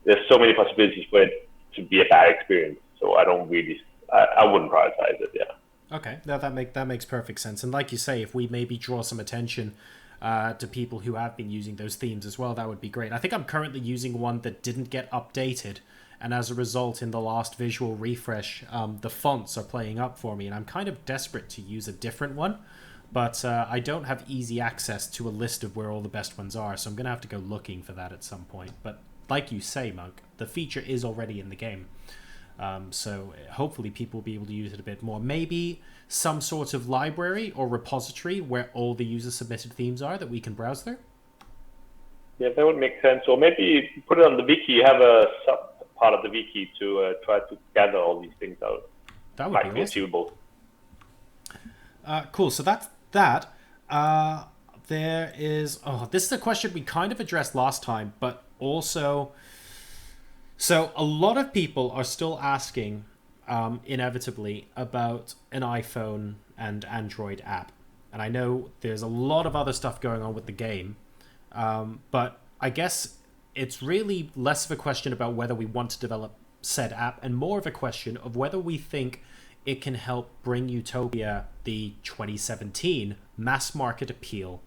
there's so many possibilities for it to be a bad experience. So I wouldn't prioritize it. Yeah. Okay, that makes perfect sense. And like you say, if we maybe draw some attention to people who have been using those themes as well, that would be great. I think I'm currently using one that didn't get updated, and as a result, in the last visual refresh, the fonts are playing up for me, and I'm kind of desperate to use a different one, but I don't have easy access to a list of where all the best ones are, so I'm going to have to go looking for that at some point. But like you say, Munk, the feature is already in the game. So hopefully people will be able to use it a bit more. Maybe some sort of library or repository where all the user-submitted themes are that we can browse through. Yeah, that would make sense. Or maybe put it on the wiki, have a sub part of the wiki to try to gather all these things out. That would be awesome. Achievable. Cool, so that's that. There is... Oh, this is a question we kind of addressed last time, but also... So a lot of people are still asking, inevitably, about an iPhone and Android app. And I know there's a lot of other stuff going on with the game, but I guess it's really less of a question about whether we want to develop said app and more of a question of whether we think it can help bring Utopia the 2017 mass market appeal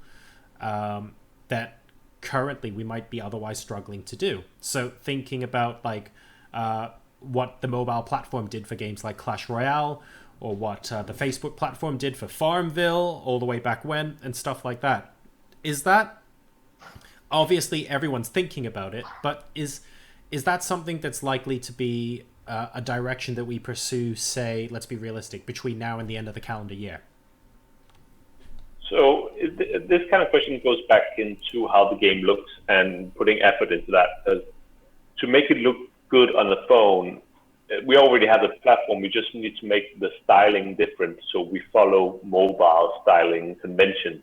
that currently we might be otherwise struggling to do. So thinking about like what the mobile platform did for games like Clash Royale, or what the Facebook platform did for Farmville all the way back when, and stuff like that. Is that... Obviously, everyone's thinking about it, but is that something that's likely to be a direction that we pursue, say, let's be realistic, between now and the end of the calendar year? So this kind of question goes back into how the game looks and putting effort into that. To make it look good on the phone, we already have the platform. We just need to make the styling different, so we follow mobile styling conventions,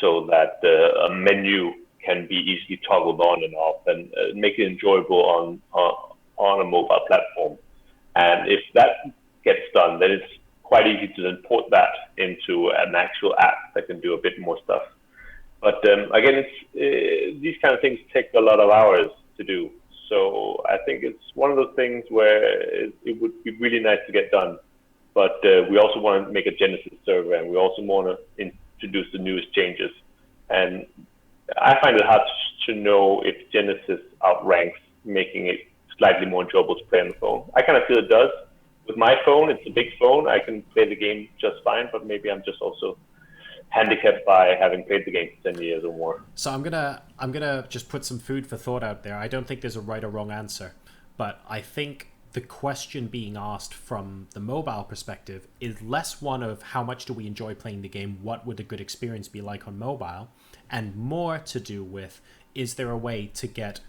so that a menu can be easily toggled on and off, and make it enjoyable on a mobile platform. And if that gets done, then it's quite easy to then port that into an actual app that can do a bit more stuff. But again, these kind of things take a lot of hours to do. So I think it's one of those things where it would be really nice to get done. But we also want to make a Genesis server, and we also want to introduce the newest changes. And I find it hard to know if Genesis outranks making it slightly more enjoyable to play on the phone. I kind of feel it does. With my phone, it's a big phone. I can play the game just fine, but maybe I'm just also handicapped by having played the game for 10 years or more. So I'm gonna just put some food for thought out there. I don't think there's a right or wrong answer, but I think the question being asked from the mobile perspective is less one of how much do we enjoy playing the game, what would a good experience be like on mobile, and more to do with, is there a way to get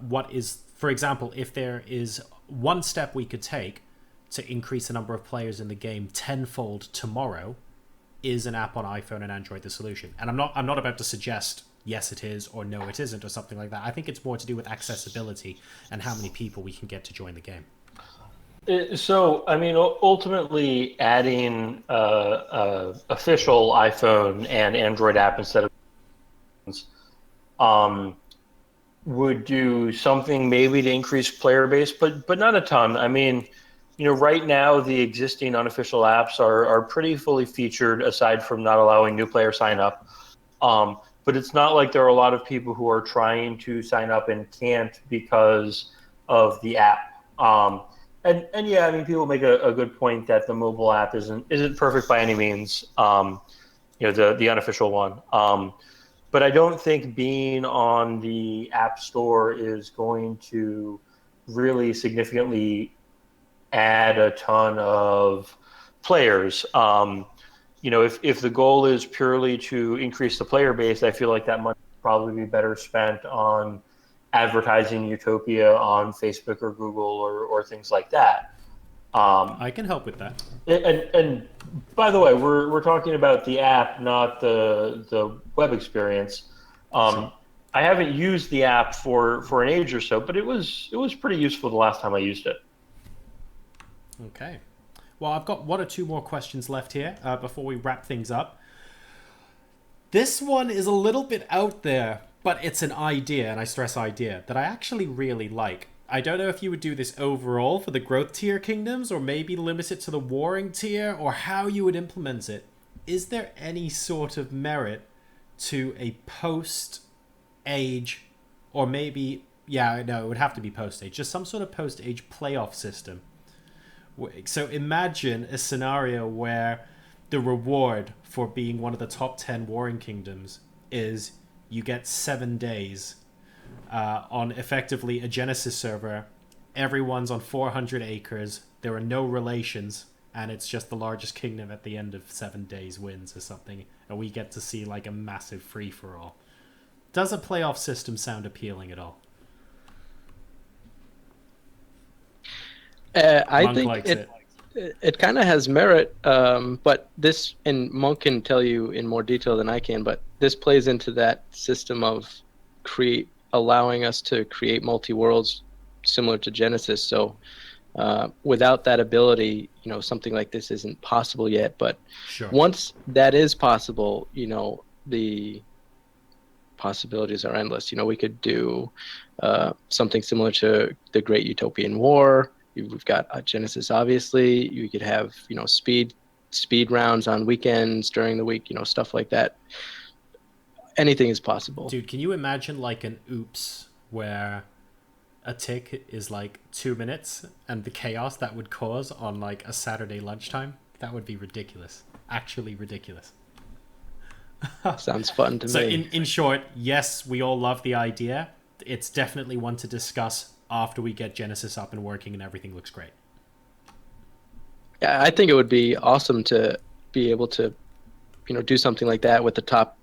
what is, for example, if there is one step we could take to increase the number of players in the game tenfold tomorrow, is an app on iPhone and Android the solution? And I'm not about to suggest yes it is or no it isn't or something like that. I think it's more to do with accessibility and how many people we can get to join the game. So, I mean, ultimately adding official iPhone and Android app instead of would do something maybe to increase player base, but not a ton. I mean, right now the existing unofficial apps are pretty fully featured, aside from not allowing new player sign up. But it's not like there are a lot of people who are trying to sign up and can't because of the app. And yeah, I mean, people make a good point that the mobile app isn't perfect by any means. The unofficial one. But I don't think being on the App Store is going to really significantly add a ton of players. If the goal is purely to increase the player base, I feel like that money would probably be better spent on advertising Utopia on Facebook or Google or things like that. I can help with that. And by the way, we're talking about the app, not the web experience. I haven't used the app for an age or so, but it was pretty useful the last time I used it. Okay. Well, I've got one or two more questions left here before we wrap things up. This one is a little bit out there, but it's an idea, and I stress idea, that I actually really like. I don't know if you would do this overall for the growth tier kingdoms, or maybe limit it to the warring tier, or how you would implement it. Is there any sort of merit to a post-age, or maybe, it would have to be post-age, just some sort of post-age playoff system? So imagine a scenario where the reward for being one of the top 10 warring kingdoms is you get 7 days on effectively a Genesis server. Everyone's on 400 acres. There are no relations, and it's just the largest kingdom at the end of 7 days wins or something, and we get to see like a massive free-for-all. Does a playoff system sound appealing at all? I think it kind of has merit, but this, and Monk can tell you in more detail than I can, but this plays into that system of allowing us to create multi-worlds similar to Genesis. So without that ability, something like this isn't possible yet. But sure, once that is possible, the possibilities are endless. We could do something similar to the Great Utopian War. We've got Genesis, obviously. You could have, speed rounds on weekends, during the week, stuff like that. Anything is possible. Dude, can you imagine like an oops where a tick is like 2 minutes, and the chaos that would cause on like a Saturday lunchtime? That would be ridiculous. Actually ridiculous. Sounds fun to me. So in short, yes, we all love the idea. It's definitely one to discuss after we get Genesis up and working and everything looks great. Yeah, I think it would be awesome to be able to, do something like that with the top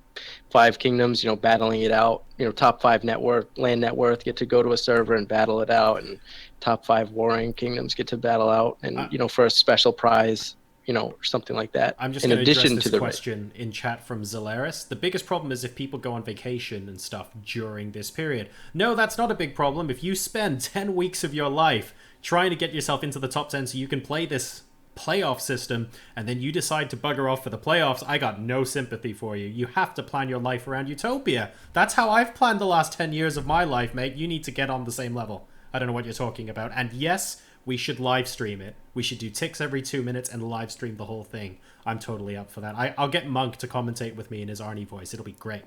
5 kingdoms, battling it out. Top 5 land net worth get to go to a server and battle it out, and top 5 warring kingdoms get to battle out, and for a special prize, or something like that. I'm just going to address this question in chat from Zalaris. The biggest problem is if people go on vacation and stuff during this period. No, that's not a big problem. If you spend 10 weeks of your life trying to get yourself into the top 10 so you can play this playoff system, and then you decide to bugger off for the playoffs, I got no sympathy for you. You have to plan your life around Utopia. That's how I've planned the last 10 years of my life, mate. You need to get on the same level. I don't know what you're talking about. And yes, we should live stream it. We should do ticks every 2 minutes and live stream the whole thing. I'm totally up for that. I'll get Munk to commentate with me in his Arnie voice. It'll be great.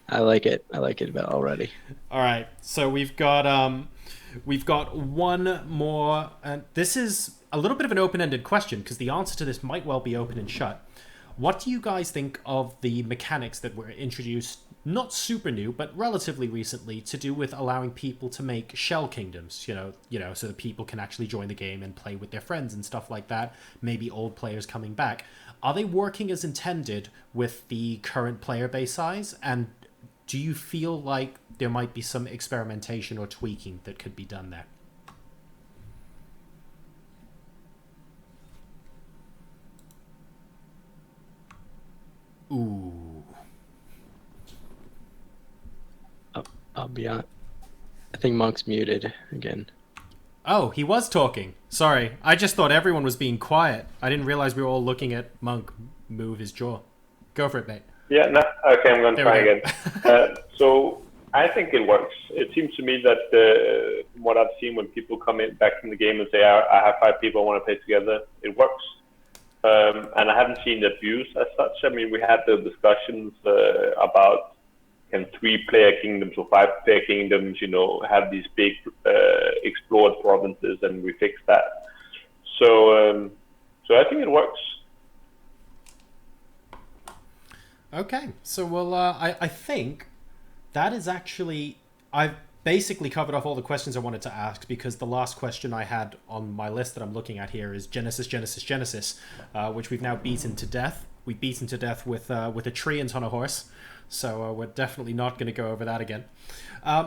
I like it. I like it already. All right. So we've got one more, and this is a little bit of an open-ended question because the answer to this might well be open and shut. What do you guys think of the mechanics that were introduced, not super new, but relatively recently, to do with allowing people to make shell kingdoms, you know, so that people can actually join the game and play with their friends and stuff like that, maybe old players coming back? Are they working as intended with the current player base size? And do you feel like there might be some experimentation or tweaking that could be done there? Ooh. I'll be honest. I think Monk's muted again. Oh, he was talking. Sorry. I just thought everyone was being quiet. I didn't realize we were all looking at Munk move his jaw. Go for it, mate. Yeah, no, okay, I'm going to try again. So I think it works. It seems to me that from what I've seen, when people come back from the game and say, I have 5 people I want to play together, it works. And I haven't seen the abuse as such. I mean, we had the discussions about can 3-player kingdoms or 5-player kingdoms, you know, have these big explored provinces, and we fixed that. So I think it works. Okay, so well, I think that is actually, I've basically covered off all the questions I wanted to ask, because the last question I had on my list that I'm looking at here is Genesis, which we've now beaten to death. We've beaten to death with a tree and on a horse, so we're definitely not going to go over that again.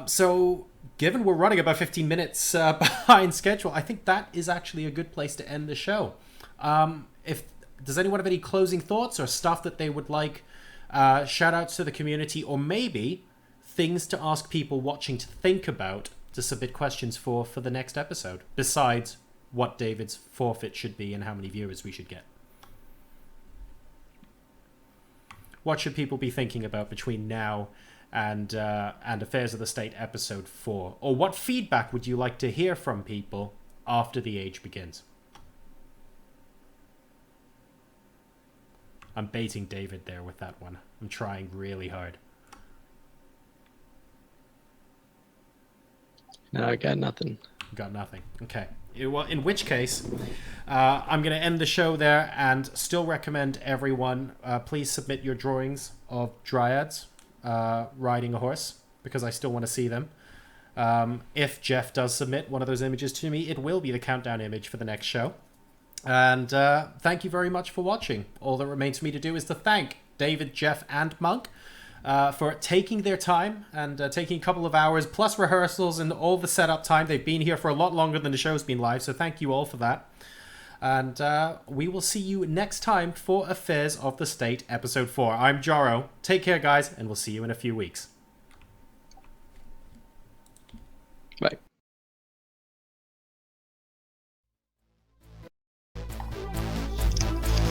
So given we're running about 15 minutes behind schedule, I think that is actually a good place to end the show. Does anyone have any closing thoughts or stuff that they would like? Shout outs to the community, or maybe things to ask people watching to think about to submit questions for the next episode, besides what David's forfeit should be and how many viewers we should get. What should people be thinking about between now and Affairs of the State episode 4? Or what feedback would you like to hear from people after the age begins? I'm baiting David there with that one. I'm trying really hard. No, I got nothing. Got nothing. Okay. Well, in which case, I'm going to end the show there and still recommend everyone, please submit your drawings of dryads riding a horse, because I still want to see them. If Jeff does submit one of those images to me, it will be the countdown image for the next show. And thank you very much for watching. All that remains for me to do is to thank David, Jeff, and Munk for taking their time and taking a couple of hours plus rehearsals and all the setup time. They've been here for a lot longer than the show's been live, so thank you all for that. And we will see you next time for Affairs of the State episode 4. I'm JoRo. Take care, guys, and we'll see you in a few weeks. Bye.